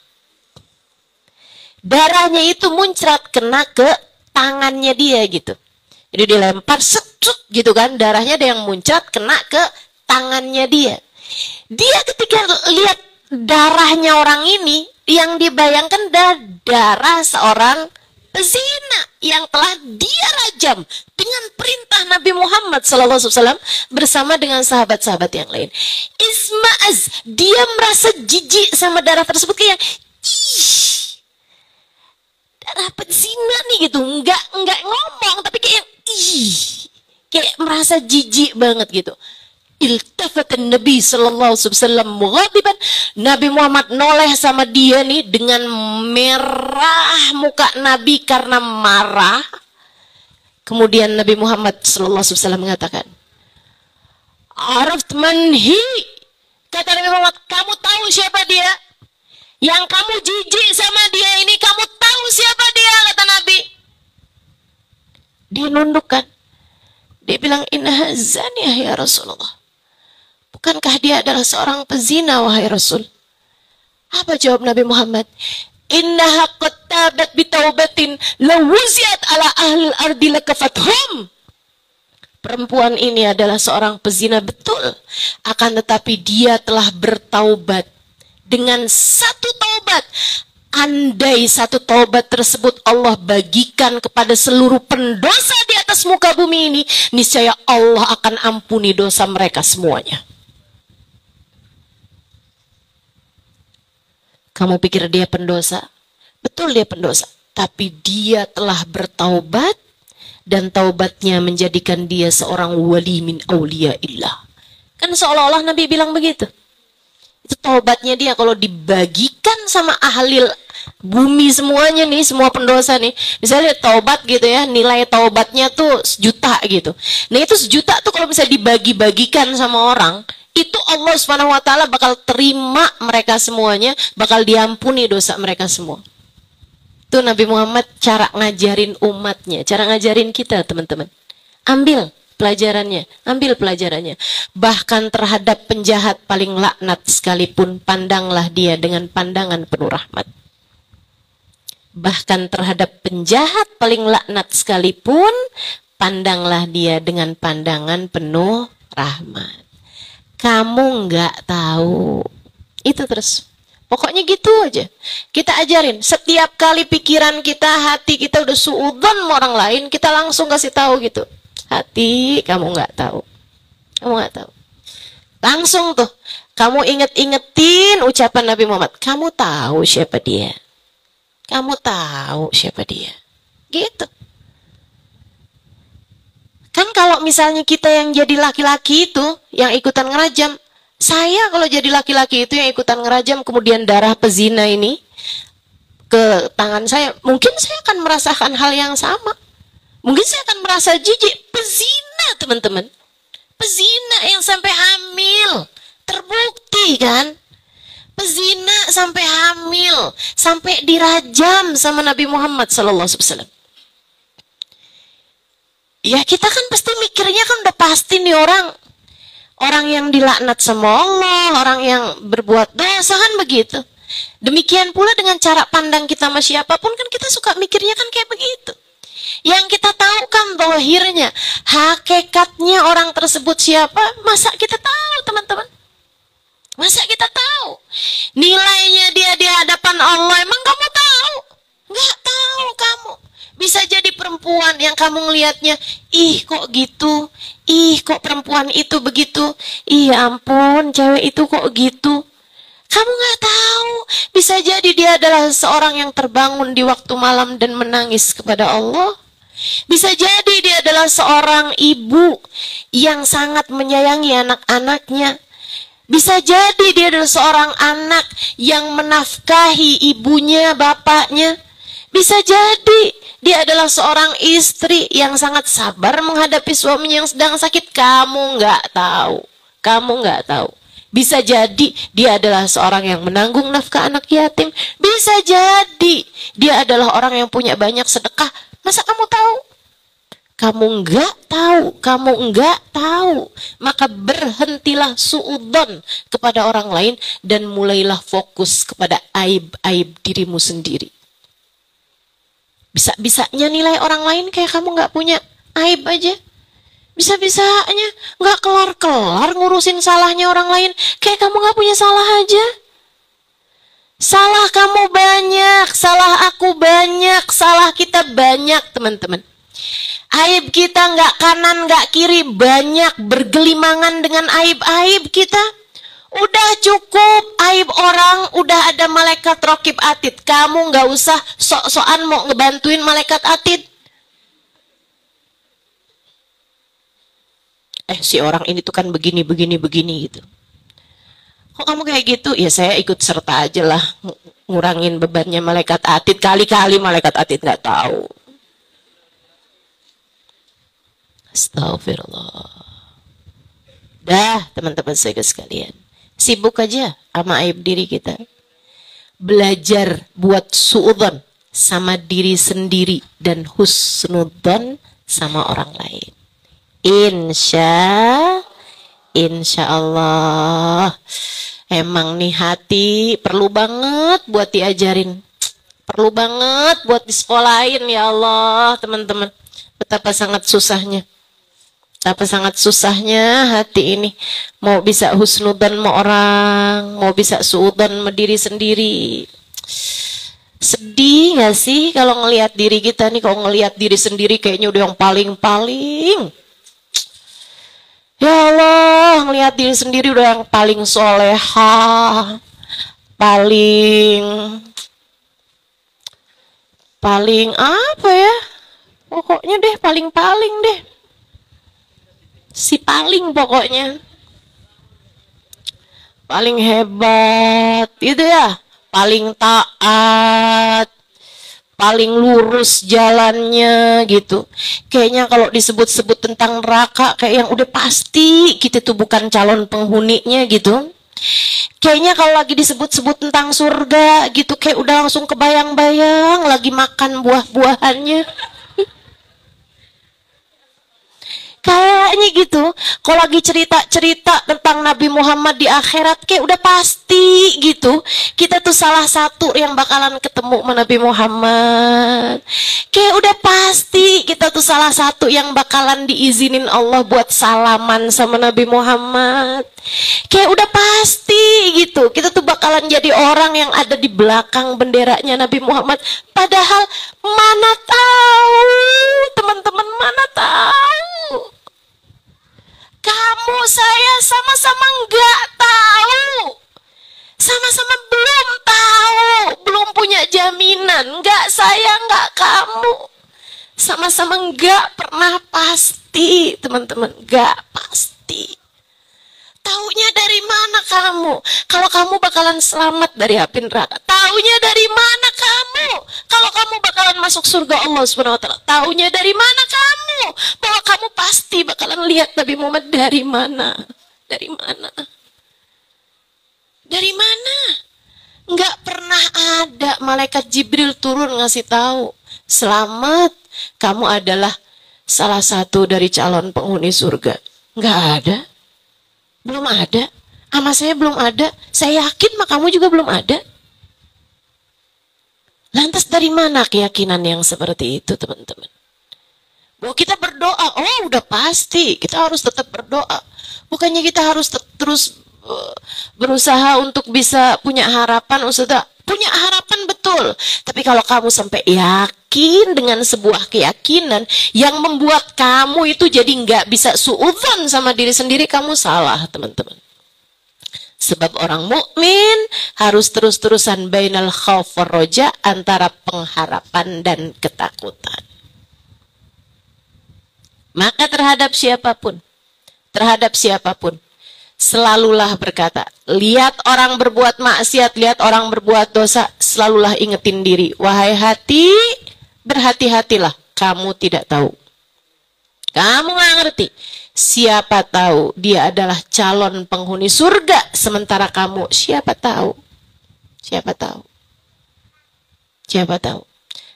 Darahnya itu muncrat, kena ke tangannya dia gitu. Jadi dilempar, setut gitu kan, darahnya ada yang muncrat, kena ke tangannya dia. Dia ketika lihat darahnya orang ini, yang dibayangkan darah seorang pezina yang telah dia rajam dengan perintah Nabi Muhammad SAW bersama dengan sahabat-sahabat yang lain. Isma'az, dia merasa jijik sama darah tersebut, kayak ih, darah pezina nih gitu, nggak ngomong tapi kayak ih, kayak merasa jijik banget gitu. Iltafatan Nabi sallallahu alaihi wasallam mughadiban. Nabi Muhammad noleh sama dia nih dengan merah muka Nabi karena marah. Kemudian Nabi Muhammad sallallahu alaihi wasallam mengatakan, "Araft man hi?" Kata Nabi Muhammad, "Kamu tahu siapa dia? Yang kamu jijik sama dia ini, kamu tahu siapa dia?" Kata Nabi. Dia nundukkan. Dia bilang, "Innaha zaniyah ya Rasulullah." Bukankah dia adalah seorang pezina, wahai Rasul? Apa jawab Nabi Muhammad? Innaha qad tabat bitaubatin lawuziat ala ahlil ardi lakafathum. Perempuan ini adalah seorang pezina betul, akan tetapi dia telah bertaubat dengan satu taubat. Andai satu taubat tersebut Allah bagikan kepada seluruh pendosa di atas muka bumi ini, niscaya Allah akan ampuni dosa mereka semuanya. Kamu pikir dia pendosa? Betul dia pendosa. Tapi dia telah bertaubat dan taubatnya menjadikan dia seorang wali min auliyaillah. Kan seolah-olah Nabi bilang begitu. Itu taubatnya dia kalau dibagikan sama ahli bumi semuanya nih, semua pendosa nih. Misalnya taubat gitu ya, nilai taubatnya tuh 1.000.000 gitu. Nah itu 1.000.000 tuh kalau misalnya dibagi-bagikan sama orang, itu Allah Subhanahu wa taala bakal terima mereka semuanya, bakal diampuni dosa mereka semua. Itu Nabi Muhammad cara ngajarin umatnya, cara ngajarin kita teman-teman. Ambil pelajarannya, ambil pelajarannya. Bahkan terhadap penjahat paling laknat sekalipun, pandanglah dia dengan pandangan penuh rahmat. Bahkan terhadap penjahat paling laknat sekalipun, pandanglah dia dengan pandangan penuh rahmat. Kamu nggak tahu. Itu terus. Pokoknya gitu aja. Kita ajarin. Setiap kali pikiran kita, hati kita udah suudzon sama orang lain, kita langsung kasih tahu gitu. Hati, kamu nggak tahu. Kamu nggak tahu. Langsung tuh, kamu inget-ingetin ucapan Nabi Muhammad. Kamu tahu siapa dia? Kamu tahu siapa dia? Gitu. Kan kalau misalnya kita yang jadi laki-laki itu, yang ikutan ngerajam, saya kalau jadi laki-laki itu yang ikutan ngerajam, kemudian darah pezina ini ke tangan saya, mungkin saya akan merasakan hal yang sama. Mungkin saya akan merasa jijik. Pezina, teman-teman. Pezina yang sampai hamil. Terbukti kan? Pezina sampai hamil. Sampai dirajam sama Nabi Muhammad SAW. Ya kita kan pasti mikirnya kan udah pasti nih orang yang dilaknat sama Allah, orang yang berbuat dosa kan begitu. Demikian pula dengan cara pandang kita sama siapapun kan kita suka mikirnya kan kayak begitu. Yang kita tahu kan zahirnya, hakikatnya orang tersebut siapa, masa kita tahu teman-teman? Masa kita tahu? Nilainya dia di hadapan Allah, emang kamu tahu? Nggak tahu kamu. Bisa jadi perempuan yang kamu ngelihatnya, ih kok gitu, ih kok perempuan itu begitu, ih ampun cewek itu kok gitu. Kamu nggak tahu, bisa jadi dia adalah seorang yang terbangun di waktu malam dan menangis kepada Allah. Bisa jadi dia adalah seorang ibu yang sangat menyayangi anak-anaknya. Bisa jadi dia adalah seorang anak yang menafkahi ibunya, bapaknya. Bisa jadi dia adalah seorang istri yang sangat sabar menghadapi suaminya yang sedang sakit. Kamu nggak tahu. Kamu nggak tahu. Bisa jadi dia adalah seorang yang menanggung nafkah anak yatim. Bisa jadi dia adalah orang yang punya banyak sedekah. Masa kamu tahu? Kamu nggak tahu. Kamu nggak tahu. Maka berhentilah suudzon kepada orang lain dan mulailah fokus kepada aib-aib dirimu sendiri. Bisa-bisanya nilai orang lain kayak kamu nggak punya aib aja. Bisa-bisanya nggak kelar-kelar ngurusin salahnya orang lain kayak kamu nggak punya salah aja. Salah kamu banyak, salah aku banyak, salah kita banyak teman-teman. Aib kita nggak kanan nggak kiri, banyak bergelimangan dengan aib-aib kita. Udah cukup aib orang, udah ada malaikat rokib atid. Kamu nggak usah sok-sokan mau ngebantuin malaikat atid. Si orang ini tuh kan begini gitu. Kok kamu kayak gitu? Ya saya ikut serta aja lah, ngurangin bebannya malaikat atid. Kali-kali malaikat atid nggak tahu. Astagfirullah. Dah teman-teman saya sekalian, sibuk aja sama aib diri kita. Belajar buat suudzon sama diri sendiri dan husnudzon sama orang lain. Insya Allah. Emang nih hati perlu banget buat diajarin. Perlu banget buat disekolahin ya Allah teman-teman. Betapa sangat susahnya. Betapa sangat susahnya hati ini. Mau bisa husnudzon sama orang, mau bisa suudzon sama diri sendiri. Sedih gak sih kalau ngelihat diri kita nih, kalau ngelihat diri sendiri kayaknya udah yang paling-paling. Ya Allah, ngelihat diri sendiri udah yang paling soleha, paling apa ya? Pokoknya deh paling-paling deh. Si paling pokoknya. Paling hebat, gitu ya. Paling taat, paling lurus jalannya gitu. Kayaknya kalau disebut-sebut tentang neraka kayak yang udah pasti kita tuh bukan calon penghuninya gitu. Kayaknya kalau lagi disebut-sebut tentang surga gitu kayak udah langsung kebayang-bayang lagi makan buah-buahannya. Kayaknya gitu, kalau lagi cerita-cerita tentang Nabi Muhammad di akhirat kayak udah pasti gitu. Kita tuh salah satu yang bakalan ketemu sama Nabi Muhammad. Kayak udah pasti kita tuh salah satu yang bakalan diizinin Allah buat salaman sama Nabi Muhammad. Kayak udah pasti gitu. Kita tuh bakalan jadi orang yang ada di belakang benderanya Nabi Muhammad. Padahal mana tahu, teman-teman, mana tahu. Kamu, saya sama-sama nggak tahu. Sama-sama belum tahu, belum punya jaminan. Nggak saya, nggak kamu. Sama-sama nggak pernah pasti, teman-teman. Nggak pasti. Taunya dari mana kamu? Kalau kamu bakalan selamat dari api neraka. Taunya dari mana kamu? Kalau kamu bakalan masuk surga Allah Subhanahu wa taala. Taunya dari mana kamu? Bahwa kamu pasti bakalan lihat Nabi Muhammad dari mana? Dari mana? Dari mana? Nggak pernah ada malaikat Jibril turun ngasih tahu. Selamat, kamu adalah salah satu dari calon penghuni surga. Nggak ada. Belum ada. Sama saya belum ada. Saya yakin mah kamu juga belum ada. Lantas dari mana keyakinan yang seperti itu, teman-teman? Bahwa kita berdoa, oh udah pasti. Kita harus tetap berdoa. Bukannya kita harus terus berusaha untuk bisa punya harapan, Ustazah. Punya harapan betul. Tapi kalau kamu sampai yakin dengan sebuah keyakinan yang membuat kamu itu jadi nggak bisa suudzon sama diri sendiri, kamu salah, teman-teman. Sebab orang mukmin harus terus-terusan bainal khauf war roja, antara pengharapan dan ketakutan. Maka terhadap siapapun, selalulah berkata, lihat orang berbuat maksiat, lihat orang berbuat dosa, selalulah ingetin diri, wahai hati, berhati-hatilah, kamu tidak tahu. Kamu nggak ngerti. Siapa tahu dia adalah calon penghuni surga, sementara kamu, siapa tahu? Siapa tahu? Siapa tahu?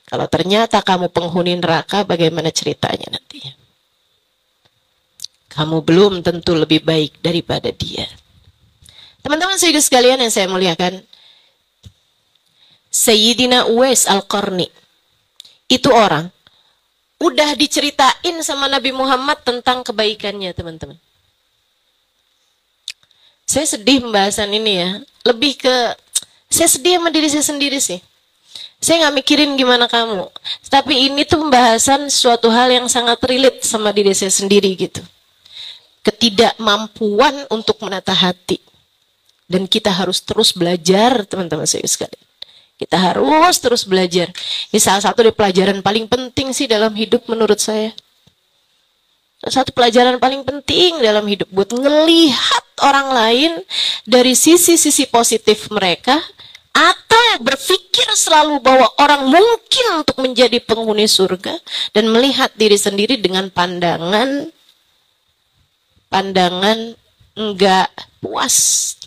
Kalau ternyata kamu penghuni neraka, bagaimana ceritanya nantinya? Kamu belum tentu lebih baik daripada dia. Teman-teman saudara sekalian yang saya muliakan, Sayyidina Uwais Al-Qarni itu orang udah diceritain sama Nabi Muhammad tentang kebaikannya, teman-teman. Saya sedih pembahasan ini ya. Lebih ke saya sedih sama diri saya sendiri sih. Saya nggak mikirin gimana kamu. Tapi ini tuh pembahasan suatu hal yang sangat relate sama diri saya sendiri gitu. Ketidakmampuan untuk menata hati. Dan kita harus terus belajar, teman-teman saya sekalian. Kita harus terus belajar. Ini salah satu dari pelajaran paling penting sih dalam hidup menurut saya. Salah satu pelajaran paling penting dalam hidup buat ngelihat orang lain dari sisi-sisi positif mereka, atau berpikir selalu bahwa orang mungkin untuk menjadi penghuni surga, dan melihat diri sendiri dengan pandangan enggak puas,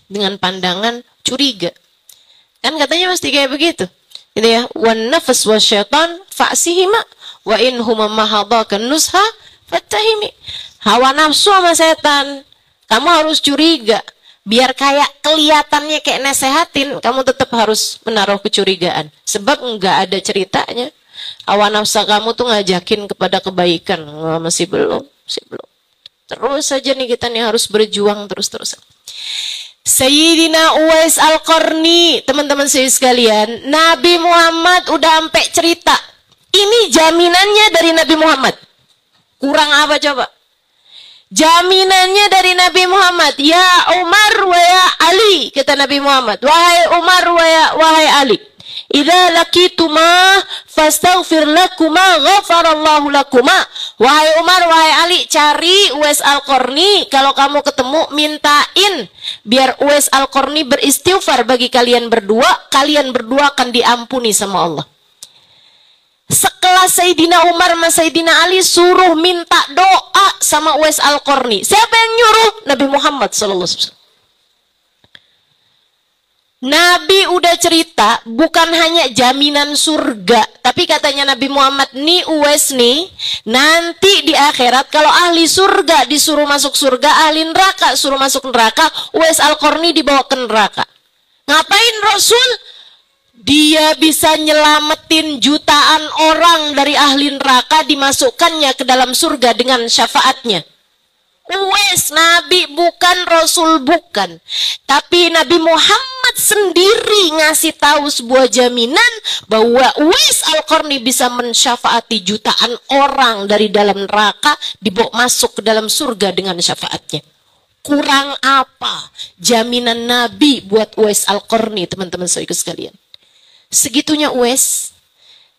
dengan pandangan curiga. Kan katanya mesti kayak begitu. Gitu ya. Wan nafs wasyaitan fa'sihima wa in huma mahadaka nusha fatahimi. Hawa nafsu sama setan, kamu harus curiga. Biar kayak kelihatannya kayak nasehatin, kamu tetap harus menaruh kecurigaan. Sebab enggak ada ceritanya. Hawa nafsu kamu tuh ngajakin kepada kebaikan. Masih belum. Terus saja nih kita nih harus berjuang terus-terusan. Sayyidina Uwais Al-Qarni, teman-teman saya sekalian, Nabi Muhammad udah sampai cerita. Ini jaminannya dari Nabi Muhammad. Kurang apa coba? Jaminannya dari Nabi Muhammad. Ya Umar wa ya Ali, kata Nabi Muhammad. Wahai Umar wahai Ali. Idza laqituma fastaghfir lakuma ghafarallahu lakuma. Wahai Umar, wahai Ali, cari Uwais Al-Qarni. Kalau kamu ketemu, mintain biar Uwais Al-Qarni beristighfar bagi kalian berdua akan diampuni sama Allah. Sekelas Sayyidina Umar sama Sayyidina Ali suruh minta doa sama Uwais Al-Qarni. Siapa yang nyuruh? Nabi Muhammad SAW. Nabi udah cerita, bukan hanya jaminan surga, tapi katanya Nabi Muhammad, nih Uwais nih, nanti di akhirat kalau ahli surga disuruh masuk surga, ahli neraka suruh masuk neraka, Uwais Al-Qarni dibawa ke neraka. Ngapain Rasul? Dia bisa nyelamatin jutaan orang dari ahli neraka, dimasukkannya ke dalam surga dengan syafaatnya. Uwais Nabi bukan, Rasul bukan. Tapi Nabi Muhammad sendiri ngasih tahu sebuah jaminan bahwa Uwais Al-Qarni bisa mensyafaati jutaan orang dari dalam neraka, dibawa masuk ke dalam surga dengan syafaatnya. Kurang apa jaminan Nabi buat Uwais Al-Qarni, teman-teman saudara sekalian? Segitunya Uwais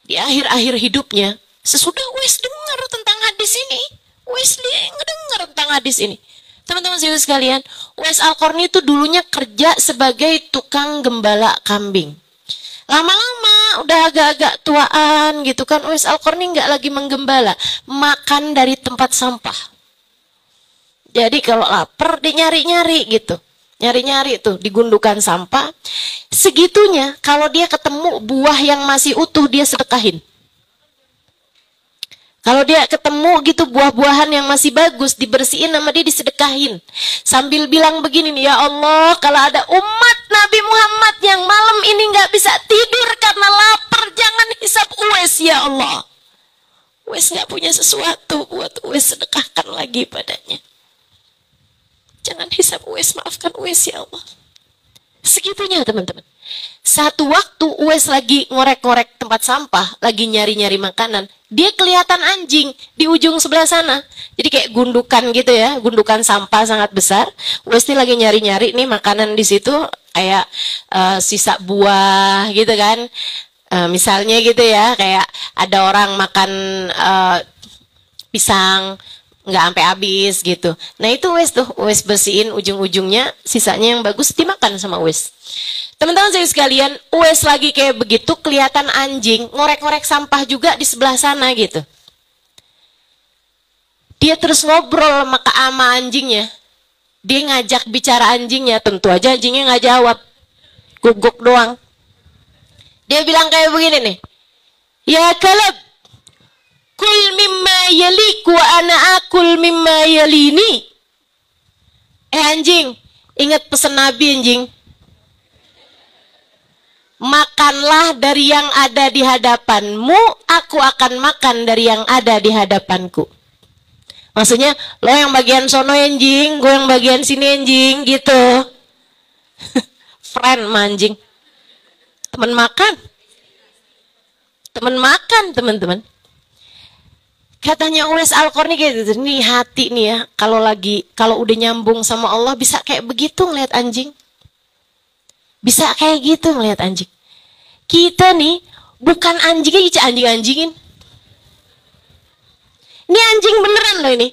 di akhir-akhir hidupnya, sesudah Uwais dengar tentang hadis ini, Uwais dengar tentang hadis ini. Teman-teman sekalian, Uwais Al-Qarni itu dulunya kerja sebagai tukang gembala kambing. Lama-lama udah agak-agak tuaan gitu kan, Uwais Al-Qarni nggak lagi menggembala, makan dari tempat sampah. Jadi kalau lapar dia nyari-nyari gitu. Nyari-nyari tuh di gundukan sampah. Segitunya kalau dia ketemu buah yang masih utuh dia sedekahin. Kalau dia ketemu gitu buah-buahan yang masih bagus, dibersihin sama dia, disedekahin. Sambil bilang begini nih, ya Allah, kalau ada umat Nabi Muhammad yang malam ini nggak bisa tidur karena lapar, jangan hisab Uwais ya Allah. Uwais nggak punya sesuatu buat Uwais sedekahkan lagi padanya. Jangan hisab Uwais, maafkan Uwais ya Allah. Segitunya teman-teman. Satu waktu Uwais lagi ngorek-ngorek tempat sampah, lagi nyari-nyari makanan, dia kelihatan anjing di ujung sebelah sana. Jadi kayak gundukan gitu ya, gundukan sampah sangat besar. Uwais ini lagi nyari-nyari nih makanan di situ, kayak sisa buah gitu kan. Misalnya gitu ya, kayak ada orang makan pisang nggak sampai habis gitu. Nah itu Uwais bersihin ujung-ujungnya, sisanya yang bagus dimakan sama Uwais. Teman-teman saya sekalian, Uwais lagi kayak begitu, kelihatan anjing ngorek-ngorek sampah juga di sebelah sana gitu. Dia terus ngobrol sama anjingnya. Dia ngajak bicara anjingnya, tentu aja anjingnya nggak jawab, guguk doang. Dia bilang kayak begini nih, ya kalab, kul mimma yalik wa ana akul mimma yalini. Anjing, ingat pesan Nabi anjing. Makanlah dari yang ada di hadapanmu, aku akan makan dari yang ada di hadapanku. Maksudnya, lo yang bagian sono anjing, gue yang bagian sini anjing, gitu. Friend anjing. Teman makan. Teman makan, teman-teman. Katanya Uwais Al-Qarni kayak gitu, nih hati nih ya, kalau udah nyambung sama Allah bisa kayak begitu ngeliat anjing. Bisa kayak gitu ngeliat anjing. Kita nih bukan anjingnya, anjing-anjingin. Ini anjing beneran loh ini.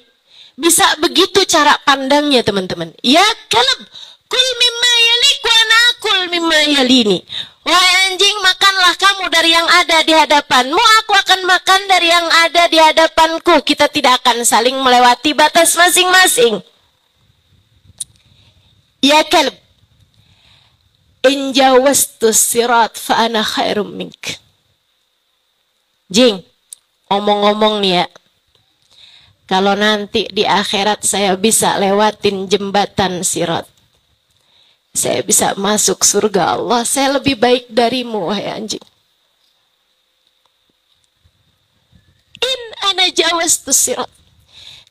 Bisa begitu cara pandangnya teman-teman. Ya kalab, kul mimma yalik wa nakul mimma yalini. Wahai anjing, makanlah kamu dari yang ada di hadapanmu, aku akan makan dari yang ada di hadapanku. Kita tidak akan saling melewati batas masing-masing. Ya kalab, in jawastu sirat fa ana khairum mink. Jing, omong-omong nih ya. Kalau nanti di akhirat saya bisa lewatin jembatan sirat, saya bisa masuk surga Allah, saya lebih baik darimu, wahai anjing. In ana jawastu sirat.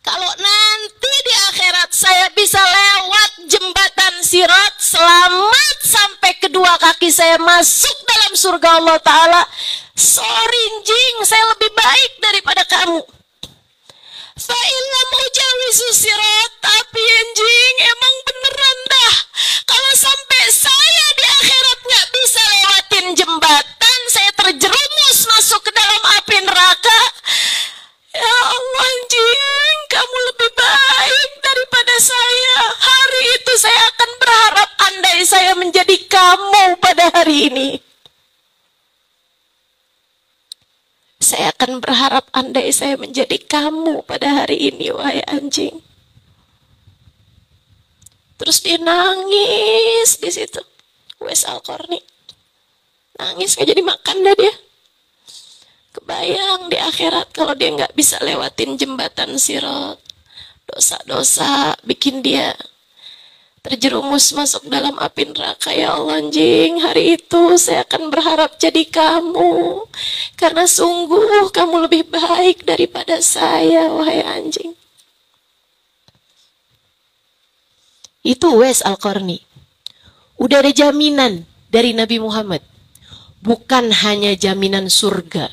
Kalau nanti di akhirat saya bisa lewat jembatan sirat, selamat sampai kedua kaki saya masuk dalam surga Allah Ta'ala, sorry anjing, saya lebih baik daripada kamu. Fa'ilam ujawizu sirat, tapi anjing emang beneran dah, kalau sampai saya di akhirat nggak bisa lewatin jembatan, saya terjerumus masuk ke dalam api neraka. Ya Allah anjing, kamu lebih baik daripada saya. Hari itu saya akan berharap andai saya menjadi kamu pada hari ini. Saya akan berharap andai saya menjadi kamu pada hari ini, wahai anjing. Terus dia nangis di situ. Uwais Al-Qarni nangis, nggak jadi makan dah dia. Kebayang di akhirat kalau dia nggak bisa lewatin jembatan sirat, dosa-dosa bikin dia terjerumus masuk dalam api neraka. Ya Allah anjing, hari itu saya akan berharap jadi kamu, karena sungguh kamu lebih baik daripada saya, wahai anjing. Itu Uwais Al-Qarni. Udah ada jaminan dari Nabi Muhammad. Bukan hanya jaminan surga,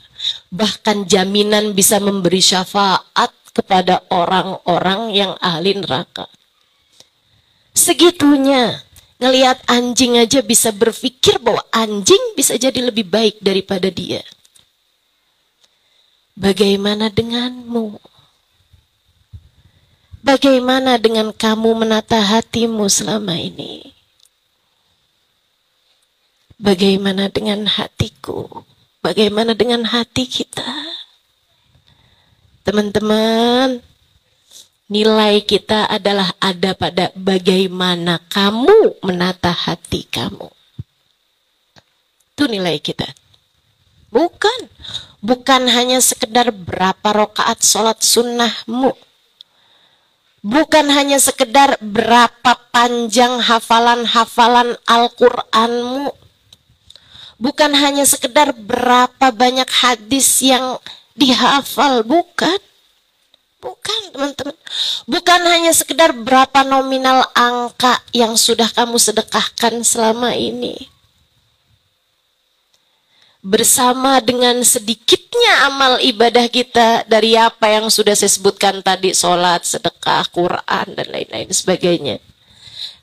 bahkan jaminan bisa memberi syafaat kepada orang-orang yang ahli neraka. Segitunya, ngelihat anjing aja bisa berpikir bahwa anjing bisa jadi lebih baik daripada dia. Bagaimana denganmu? Bagaimana dengan kamu menata hatimu selama ini? Bagaimana dengan hatiku? Bagaimana dengan hati kita? Teman-teman, nilai kita adalah ada pada bagaimana kamu menata hati kamu. Itu nilai kita. Bukan hanya sekedar berapa rakaat sholat sunnahmu. Bukan hanya sekedar berapa panjang hafalan-hafalan Al-Qur'anmu. Bukan hanya sekedar berapa banyak hadis yang dihafal, bukan. Bukan, teman-teman. Bukan hanya sekedar berapa nominal angka yang sudah kamu sedekahkan selama ini. Bersama dengan sedikitnya amal ibadah kita dari apa yang sudah saya sebutkan tadi, sholat, sedekah, Quran, dan lain-lain sebagainya.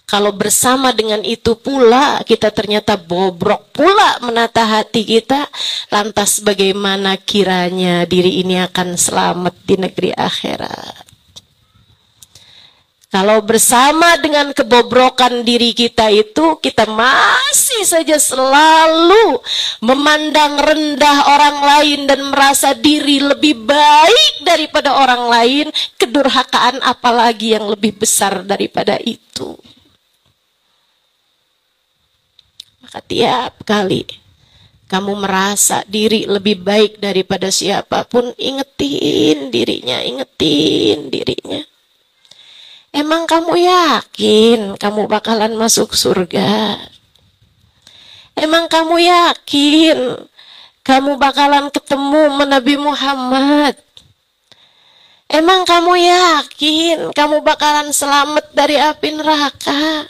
Kalau bersama dengan itu pula kita ternyata bobrok pula menata hati kita, lantas bagaimana kiranya diri ini akan selamat di negeri akhirat? Kalau bersama dengan kebobrokan diri kita itu, kita masih saja selalu memandang rendah orang lain dan merasa diri lebih baik daripada orang lain, kedurhakaan apalagi yang lebih besar daripada itu. Maka tiap kali kamu merasa diri lebih baik daripada siapapun, ingetin dirinya. Emang kamu yakin kamu bakalan masuk surga? Emang kamu yakin kamu bakalan ketemu Nabi Muhammad? Emang kamu yakin kamu bakalan selamat dari api neraka?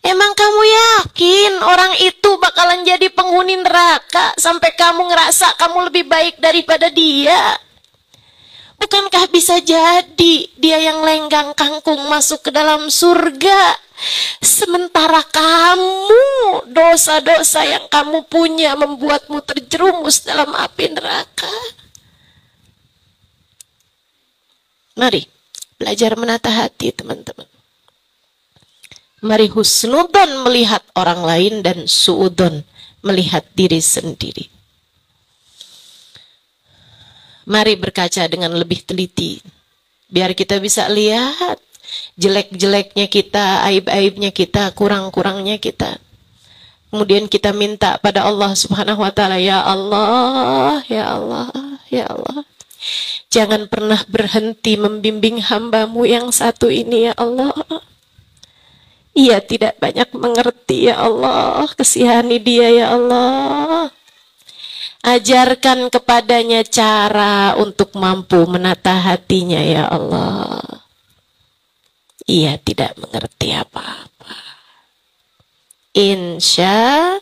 Emang kamu yakin orang itu bakalan jadi penghuni neraka sampai kamu ngerasa kamu lebih baik daripada dia? Bukankah bisa jadi dia yang lenggang kangkung masuk ke dalam surga, sementara kamu, dosa-dosa yang kamu punya membuatmu terjerumus dalam api neraka? Mari belajar menata hati, teman-teman. Mari husnudon melihat orang lain dan suudon melihat diri sendiri. Mari berkaca dengan lebih teliti, biar kita bisa lihat jelek-jeleknya kita, aib-aibnya kita, kurang-kurangnya kita. Kemudian kita minta pada Allah Subhanahu wa Ta'ala, ya Allah, ya Allah, ya Allah, jangan pernah berhenti membimbing hamba-Mu yang satu ini, ya Allah. Ia tidak banyak mengerti, ya Allah, kasihani dia, ya Allah. Ajarkan kepadanya cara untuk mampu menata hatinya, ya Allah. Ia tidak mengerti apa-apa. Insya